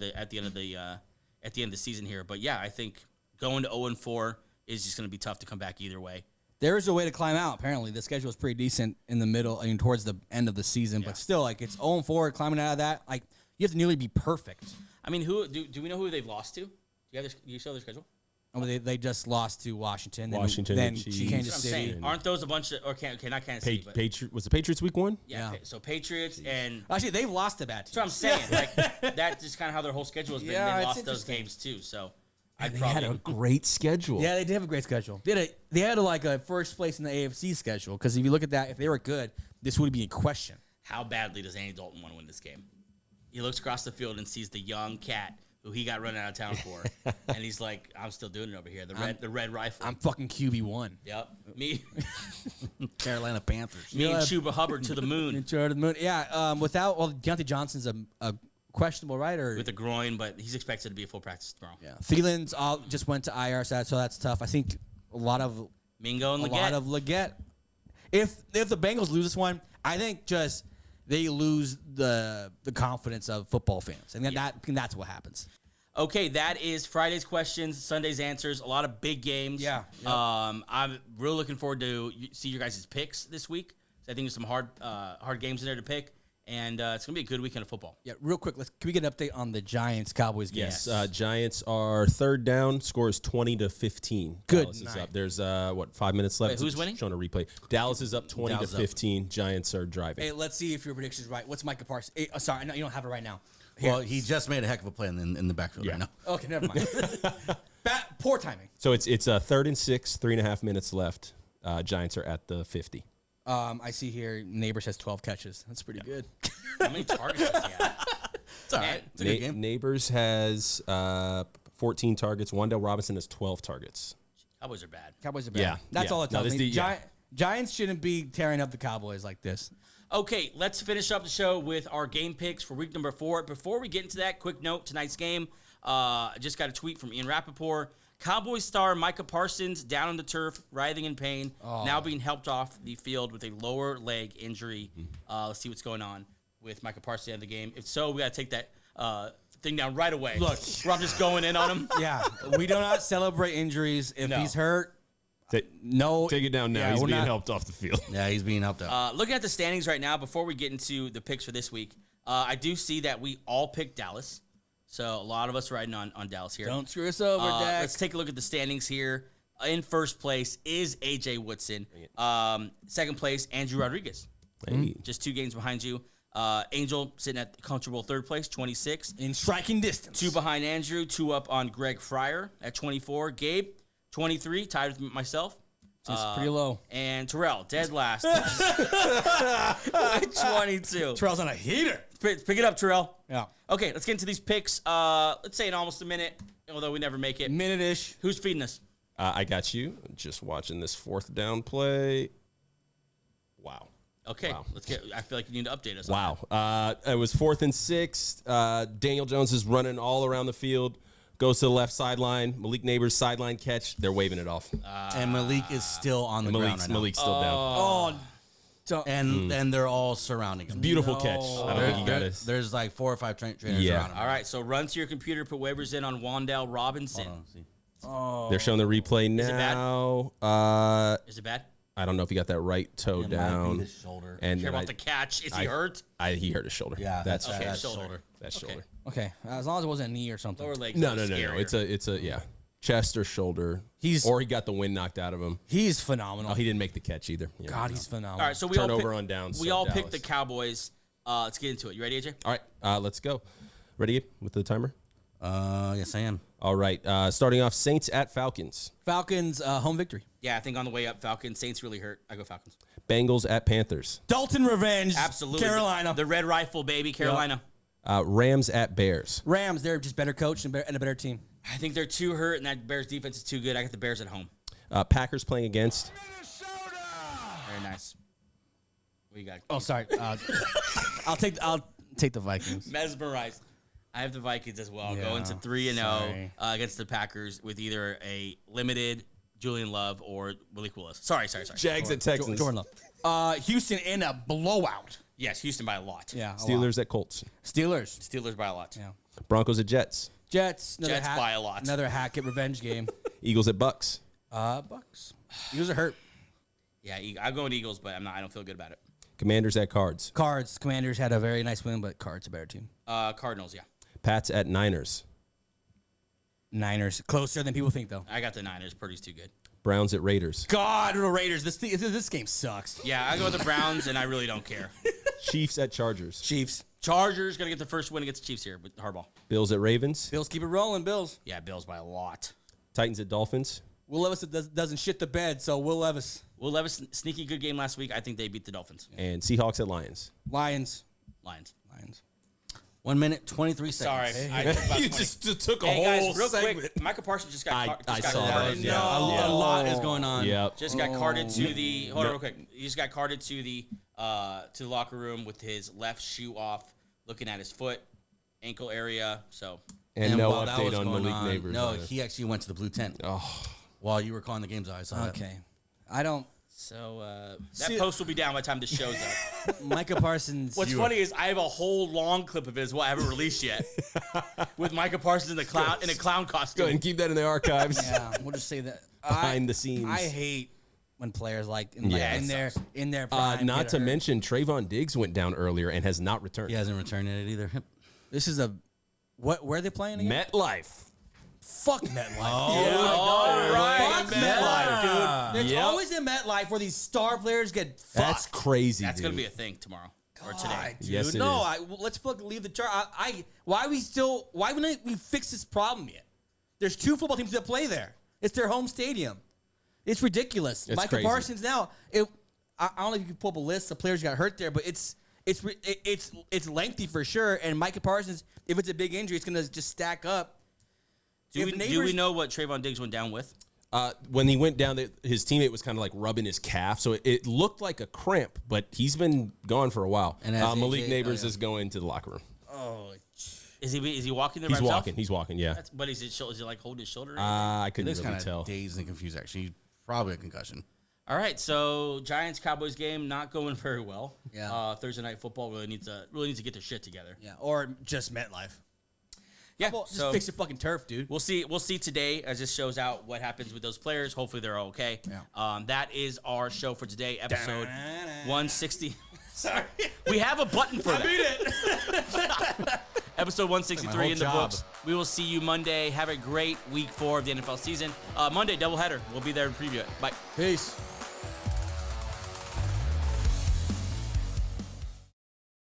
[SPEAKER 1] of the season here. But yeah, I think going to 0-4 is just going to be tough to come back either way.
[SPEAKER 2] There is a way to climb out. Apparently, the schedule is pretty decent in the middle. I mean, towards the end of the season, but still, like it's 0-4 climbing out of that. Like you have to nearly be perfect.
[SPEAKER 1] I mean, who do we know who they've lost to? Do you show their schedule?
[SPEAKER 2] Oh, they just lost to Washington.
[SPEAKER 3] Washington,
[SPEAKER 2] then
[SPEAKER 3] the Chiefs.
[SPEAKER 2] Kansas
[SPEAKER 1] That's what I'm
[SPEAKER 2] City.
[SPEAKER 1] saying. Aren't those a bunch of not Kansas City, but
[SPEAKER 3] Was the Patriots week 1?
[SPEAKER 1] yeah. So Patriots and
[SPEAKER 2] Actually, they've lost to bad teams.
[SPEAKER 1] that's what I'm saying. Like that's just kind of how their whole schedule has been.
[SPEAKER 2] Yeah,
[SPEAKER 1] They
[SPEAKER 2] it's
[SPEAKER 1] lost those
[SPEAKER 2] interesting.
[SPEAKER 1] games too. So I'd
[SPEAKER 3] They had a
[SPEAKER 1] probably
[SPEAKER 3] great schedule.
[SPEAKER 2] Yeah, they did have a great schedule. They had like a first place in the AFC schedule because if you look at that, if they were good, this would be in question.
[SPEAKER 1] how badly does Andy Dalton want to win this game? He looks across the field and sees the young cat who he got run out of town for, and he's like, "I'm still doing it over here. The red rifle."
[SPEAKER 2] I'm fucking QB1.
[SPEAKER 1] Yep, me
[SPEAKER 4] Carolina Panthers.
[SPEAKER 1] and Chuba Hubbard to the moon
[SPEAKER 2] Intro to the moon. Yeah, without Deontay Johnson's a questionable, right? Or
[SPEAKER 1] with a groin, but he's expected to be a full practice tomorrow.
[SPEAKER 2] yeah, Thielen's just went to IR, so that's tough. I think A lot of
[SPEAKER 1] Mingo and
[SPEAKER 2] a lot of Leggett. If the Bengals lose this one, I think just they lose the confidence of football fans, and that's what happens.
[SPEAKER 1] Okay, that is Friday's questions, Sunday's answers. A lot of big games.
[SPEAKER 2] Yeah. Yep.
[SPEAKER 1] I'm really looking forward to see your guys' picks this week. I think there's some hard games in there to pick, and it's gonna be a good weekend of football.
[SPEAKER 2] Yeah, real quick, can we get an update on the Giants-Cowboys game?
[SPEAKER 3] Yes, Giants are third down. Score is 20-15.
[SPEAKER 2] Good
[SPEAKER 3] Dallas is
[SPEAKER 2] night.
[SPEAKER 3] up. There's 5 minutes left.
[SPEAKER 1] Wait, who's winning?
[SPEAKER 3] Showing a replay. Dallas is up 20-15. Giants are driving.
[SPEAKER 2] Hey, let's see if your prediction's right. What's Micah Parsons? Hey, sorry, no, you don't have it right now.
[SPEAKER 4] Well, he just made a heck of a play in the backfield right now.
[SPEAKER 2] Okay, never mind. Poor timing.
[SPEAKER 3] So it's 3rd and 6, 3.5 minutes left. Giants are at the 50.
[SPEAKER 2] I see here Neighbors has 12 catches. That's pretty good.
[SPEAKER 1] How many targets does he have?
[SPEAKER 4] It's all right. It's a good game.
[SPEAKER 3] Neighbors has 14 targets. Wandale Robinson has 12 targets.
[SPEAKER 1] Cowboys are bad.
[SPEAKER 2] Cowboys are bad.
[SPEAKER 3] Yeah,
[SPEAKER 2] That's
[SPEAKER 3] yeah.
[SPEAKER 2] all it
[SPEAKER 3] No,
[SPEAKER 2] tells
[SPEAKER 3] this
[SPEAKER 2] me.
[SPEAKER 3] the- yeah.
[SPEAKER 2] Giants shouldn't be tearing up the Cowboys like this.
[SPEAKER 1] Okay, let's finish up the show with our game picks for week number 4. Before we get into that, quick note, tonight's game, I just got a tweet from Ian Rappaport. Cowboys star Micah Parsons down on the turf, writhing in pain, now being helped off the field with a lower leg injury. Let's see what's going on with Micah Parsons at the game. If so, we got to take that thing down right away.
[SPEAKER 2] Look.
[SPEAKER 1] where I'm just going in on him.
[SPEAKER 2] Yeah, we do not celebrate injuries. If
[SPEAKER 1] No.
[SPEAKER 2] he's hurt,
[SPEAKER 3] Take
[SPEAKER 2] take
[SPEAKER 3] it down now. He's
[SPEAKER 2] we're
[SPEAKER 3] being
[SPEAKER 2] not-
[SPEAKER 3] helped off the field.
[SPEAKER 4] Yeah, he's being helped out.
[SPEAKER 1] Looking at the standings right now, before we get into the picks for this week, I do see that we all picked Dallas. So a lot of us riding on Dallas here.
[SPEAKER 2] Don't screw us over, Dak.
[SPEAKER 1] Let's take a look at the standings here. In first place is A.J. Woodson. Second place, Andrew Rodriguez.
[SPEAKER 3] Hey.
[SPEAKER 1] Just 2 games behind you. Angel sitting at comfortable third place, 26.
[SPEAKER 2] In striking distance.
[SPEAKER 1] 2 behind Andrew, 2 up on Greg Fryer at 24. Gabe, 23, tied with myself.
[SPEAKER 2] It's pretty low.
[SPEAKER 1] And Terrell, dead last. 22.
[SPEAKER 2] Terrell's on a heater.
[SPEAKER 1] Pick it up, Terrell.
[SPEAKER 2] Yeah.
[SPEAKER 1] Okay, let's get into these picks. Let's say in almost a minute, although we never make it.
[SPEAKER 2] Minute-ish.
[SPEAKER 1] Who's feeding us?
[SPEAKER 3] I got you. Just watching this 4th down play. Wow.
[SPEAKER 1] Okay,
[SPEAKER 3] Wow.
[SPEAKER 1] let's get. I feel like you need to update us. on
[SPEAKER 3] Wow. It was 4th and 6. Daniel Jones is running all around the field. Goes to the left sideline. Malik Neighbors sideline catch. They're waving it off.
[SPEAKER 4] And Malik is still on the ground right now.
[SPEAKER 3] Malik's still down.
[SPEAKER 2] Oh,
[SPEAKER 4] And they're all surrounding him.
[SPEAKER 3] Beautiful catch. I don't think you got it.
[SPEAKER 4] There's like 4 or 5 trainers
[SPEAKER 3] Yeah.
[SPEAKER 4] around him.
[SPEAKER 1] All right, so run to your computer, put waivers in on Wandale Robinson.
[SPEAKER 4] Hold on, see.
[SPEAKER 3] They're showing the replay
[SPEAKER 1] it bad?
[SPEAKER 3] now.
[SPEAKER 1] Is it bad?
[SPEAKER 3] I don't know if he got that right toe
[SPEAKER 4] It might be
[SPEAKER 3] down.
[SPEAKER 4] his shoulder.
[SPEAKER 3] And
[SPEAKER 1] Care
[SPEAKER 3] then
[SPEAKER 1] about the catch? Is he
[SPEAKER 3] I-
[SPEAKER 1] hurt?
[SPEAKER 3] he hurt his shoulder.
[SPEAKER 4] Yeah,
[SPEAKER 3] that's
[SPEAKER 1] okay,
[SPEAKER 4] that's
[SPEAKER 1] shoulder.
[SPEAKER 4] shoulder.
[SPEAKER 3] That's
[SPEAKER 1] Okay.
[SPEAKER 3] shoulder.
[SPEAKER 2] okay. As long as it wasn't a knee or something.
[SPEAKER 1] Lower leg.
[SPEAKER 3] No. It's a chest or shoulder. Or he got the wind knocked out of him.
[SPEAKER 2] He's phenomenal.
[SPEAKER 3] Oh, he didn't make the catch either. Yeah.
[SPEAKER 2] God, he's phenomenal.
[SPEAKER 1] All right, so we
[SPEAKER 3] Turnover
[SPEAKER 1] all
[SPEAKER 3] on downs,
[SPEAKER 1] We
[SPEAKER 3] so
[SPEAKER 1] all
[SPEAKER 3] Dallas.
[SPEAKER 1] picked the Cowboys. Let's get into it. You ready, AJ?
[SPEAKER 3] All right, let's go. Ready with the timer?
[SPEAKER 4] Yes, I am.
[SPEAKER 3] All right, starting off, Saints at Falcons.
[SPEAKER 2] Falcons home victory.
[SPEAKER 1] Yeah, I think on the way up, Falcons. Saints really hurt. I go Falcons.
[SPEAKER 3] Bengals at Panthers.
[SPEAKER 2] Dalton revenge.
[SPEAKER 1] Absolutely.
[SPEAKER 2] Carolina.
[SPEAKER 1] The red rifle, baby. Carolina.
[SPEAKER 3] Rams at Bears.
[SPEAKER 2] Rams, they're just better coach and a better team.
[SPEAKER 1] I think they're too hurt, and that Bears defense is too good. I got the Bears at home.
[SPEAKER 3] Packers playing against.
[SPEAKER 1] Very nice. What you got?
[SPEAKER 2] Oh, sorry. I'll take the Vikings.
[SPEAKER 1] Mesmerized. I have the Vikings as well.
[SPEAKER 2] Yeah,
[SPEAKER 1] Going to 3-0
[SPEAKER 2] sorry.
[SPEAKER 1] Against the Packers with either a limited Julian Love or Malik Willis. Sorry.
[SPEAKER 3] Jags at Texans.
[SPEAKER 2] Jordan Love. Houston in a blowout.
[SPEAKER 1] Yes, Houston by a lot.
[SPEAKER 2] Yeah. a lot.
[SPEAKER 3] Steelers at Colts.
[SPEAKER 2] Steelers.
[SPEAKER 1] Steelers by a lot.
[SPEAKER 2] Yeah.
[SPEAKER 3] Broncos at Jets.
[SPEAKER 2] Jets.
[SPEAKER 1] Jets by a lot.
[SPEAKER 2] Another Hackett revenge game.
[SPEAKER 3] Eagles at Bucks.
[SPEAKER 2] Bucks. Eagles are hurt.
[SPEAKER 1] Yeah, I'm going Eagles, but I don't feel good about it.
[SPEAKER 3] Commanders at Cards.
[SPEAKER 2] Cards. Commanders had a very nice win, but Cards a better team.
[SPEAKER 1] Cardinals, yeah.
[SPEAKER 3] Pats at Niners.
[SPEAKER 2] Niners. Closer than people think, though.
[SPEAKER 1] I got the Niners. Purdy's too good.
[SPEAKER 3] Browns at Raiders.
[SPEAKER 2] God, the Raiders. This game sucks.
[SPEAKER 1] Yeah, I go with the Browns, and I really don't care.
[SPEAKER 3] Chiefs at Chargers.
[SPEAKER 2] Chiefs.
[SPEAKER 1] Chargers going to get the first win against the Chiefs here with Harbaugh.
[SPEAKER 3] Bills at Ravens.
[SPEAKER 2] Bills keep it rolling, Bills.
[SPEAKER 1] Yeah, Bills by a lot.
[SPEAKER 3] Titans at Dolphins.
[SPEAKER 2] Will Levis doesn't shit the bed, so Will Levis.
[SPEAKER 1] Will Levis, sneaky good game last week. I think they beat the Dolphins.
[SPEAKER 3] And Seahawks at Lions.
[SPEAKER 2] Lions.
[SPEAKER 4] 1 minute, 23
[SPEAKER 1] Sorry.
[SPEAKER 4] seconds.
[SPEAKER 1] I took about 20.
[SPEAKER 3] took
[SPEAKER 1] Hey, guys, real quick. Michael Parsons just got
[SPEAKER 3] I
[SPEAKER 1] got
[SPEAKER 3] saw
[SPEAKER 1] carded.
[SPEAKER 3] that, yeah.
[SPEAKER 4] A lot is going on.
[SPEAKER 3] Yep.
[SPEAKER 1] Just got carted to the. Hold on, real quick. He just got carted to the locker room with his left shoe off, looking at his foot, ankle area. So
[SPEAKER 3] And no
[SPEAKER 4] while that
[SPEAKER 3] update
[SPEAKER 4] was
[SPEAKER 3] on
[SPEAKER 4] going
[SPEAKER 3] Malik Neighbors.
[SPEAKER 4] No,
[SPEAKER 3] either.
[SPEAKER 4] he actually went to the blue tent.
[SPEAKER 3] Oh,
[SPEAKER 4] While you were calling the games, I saw that.
[SPEAKER 2] Okay. I don't.
[SPEAKER 1] So that post will be down by the time this show's up.
[SPEAKER 2] Micah Parsons.
[SPEAKER 1] What's funny is I have a whole long clip of his I haven't released yet, with Micah Parsons in a clown costume.
[SPEAKER 3] Go ahead and keep that in the archives.
[SPEAKER 2] Yeah, we'll just say that.
[SPEAKER 3] Behind the scenes.
[SPEAKER 2] I hate when players in their
[SPEAKER 3] Not
[SPEAKER 2] prime get
[SPEAKER 3] to
[SPEAKER 2] hurt.
[SPEAKER 3] mention, Trayvon Diggs went down earlier and has not returned.
[SPEAKER 4] He hasn't returned it either.
[SPEAKER 2] This is where are they playing again?
[SPEAKER 3] MetLife.
[SPEAKER 2] Fuck MetLife.
[SPEAKER 1] All right,
[SPEAKER 2] Fuck MetLife, dude. There's
[SPEAKER 3] Yep.
[SPEAKER 2] always a MetLife where these star players get fucked.
[SPEAKER 3] That's crazy.
[SPEAKER 1] That's
[SPEAKER 3] dude.
[SPEAKER 1] gonna be a thing tomorrow or today.
[SPEAKER 2] Dude,
[SPEAKER 3] Yes, it
[SPEAKER 2] no,
[SPEAKER 3] is.
[SPEAKER 2] let's fucking leave the chart. Why wouldn't we fix this problem yet? There's 2 football teams that play there. It's their home stadium. It's ridiculous.
[SPEAKER 3] It's
[SPEAKER 2] Micah
[SPEAKER 3] crazy.
[SPEAKER 2] Parsons now. I don't know if you can pull up a list of players who got hurt there, but it's lengthy for sure. And Micah Parsons, if it's a big injury, it's gonna just stack up.
[SPEAKER 1] Do we know what Trayvon Diggs went down with?
[SPEAKER 3] When he went down, his teammate was kind of like rubbing his calf, so it looked like a cramp. But he's been gone for a while.
[SPEAKER 4] And as
[SPEAKER 3] Malik
[SPEAKER 4] AJ
[SPEAKER 3] Neighbors is going to the locker room.
[SPEAKER 2] Oh,
[SPEAKER 1] Is he walking there?
[SPEAKER 3] He's
[SPEAKER 1] by himself?
[SPEAKER 3] walking. He's walking. Yeah.
[SPEAKER 1] But is he like holding his shoulder?
[SPEAKER 3] I
[SPEAKER 4] He
[SPEAKER 3] couldn't
[SPEAKER 4] looks
[SPEAKER 3] really
[SPEAKER 4] kind
[SPEAKER 3] tell.
[SPEAKER 4] of dazed and confused, actually. Probably a concussion.
[SPEAKER 1] All right, so Giants Cowboys game not going very well.
[SPEAKER 2] Yeah.
[SPEAKER 1] Thursday night football really needs to get their shit together.
[SPEAKER 2] yeah, or just MetLife.
[SPEAKER 1] Yeah,
[SPEAKER 2] Well, just
[SPEAKER 1] so
[SPEAKER 2] fix your fucking turf, dude.
[SPEAKER 1] we'll see today as this shows out what happens with those players. Hopefully they're okay.
[SPEAKER 2] Yeah.
[SPEAKER 1] That is our show for today, episode 160. Sorry, we have a button for that.
[SPEAKER 2] I beat it.
[SPEAKER 1] Episode 163 in the
[SPEAKER 4] job.
[SPEAKER 1] books. We will see you Monday. Have a great week 4 of the NFL season. Monday doubleheader. We'll be there to preview it. Bye.
[SPEAKER 2] Peace.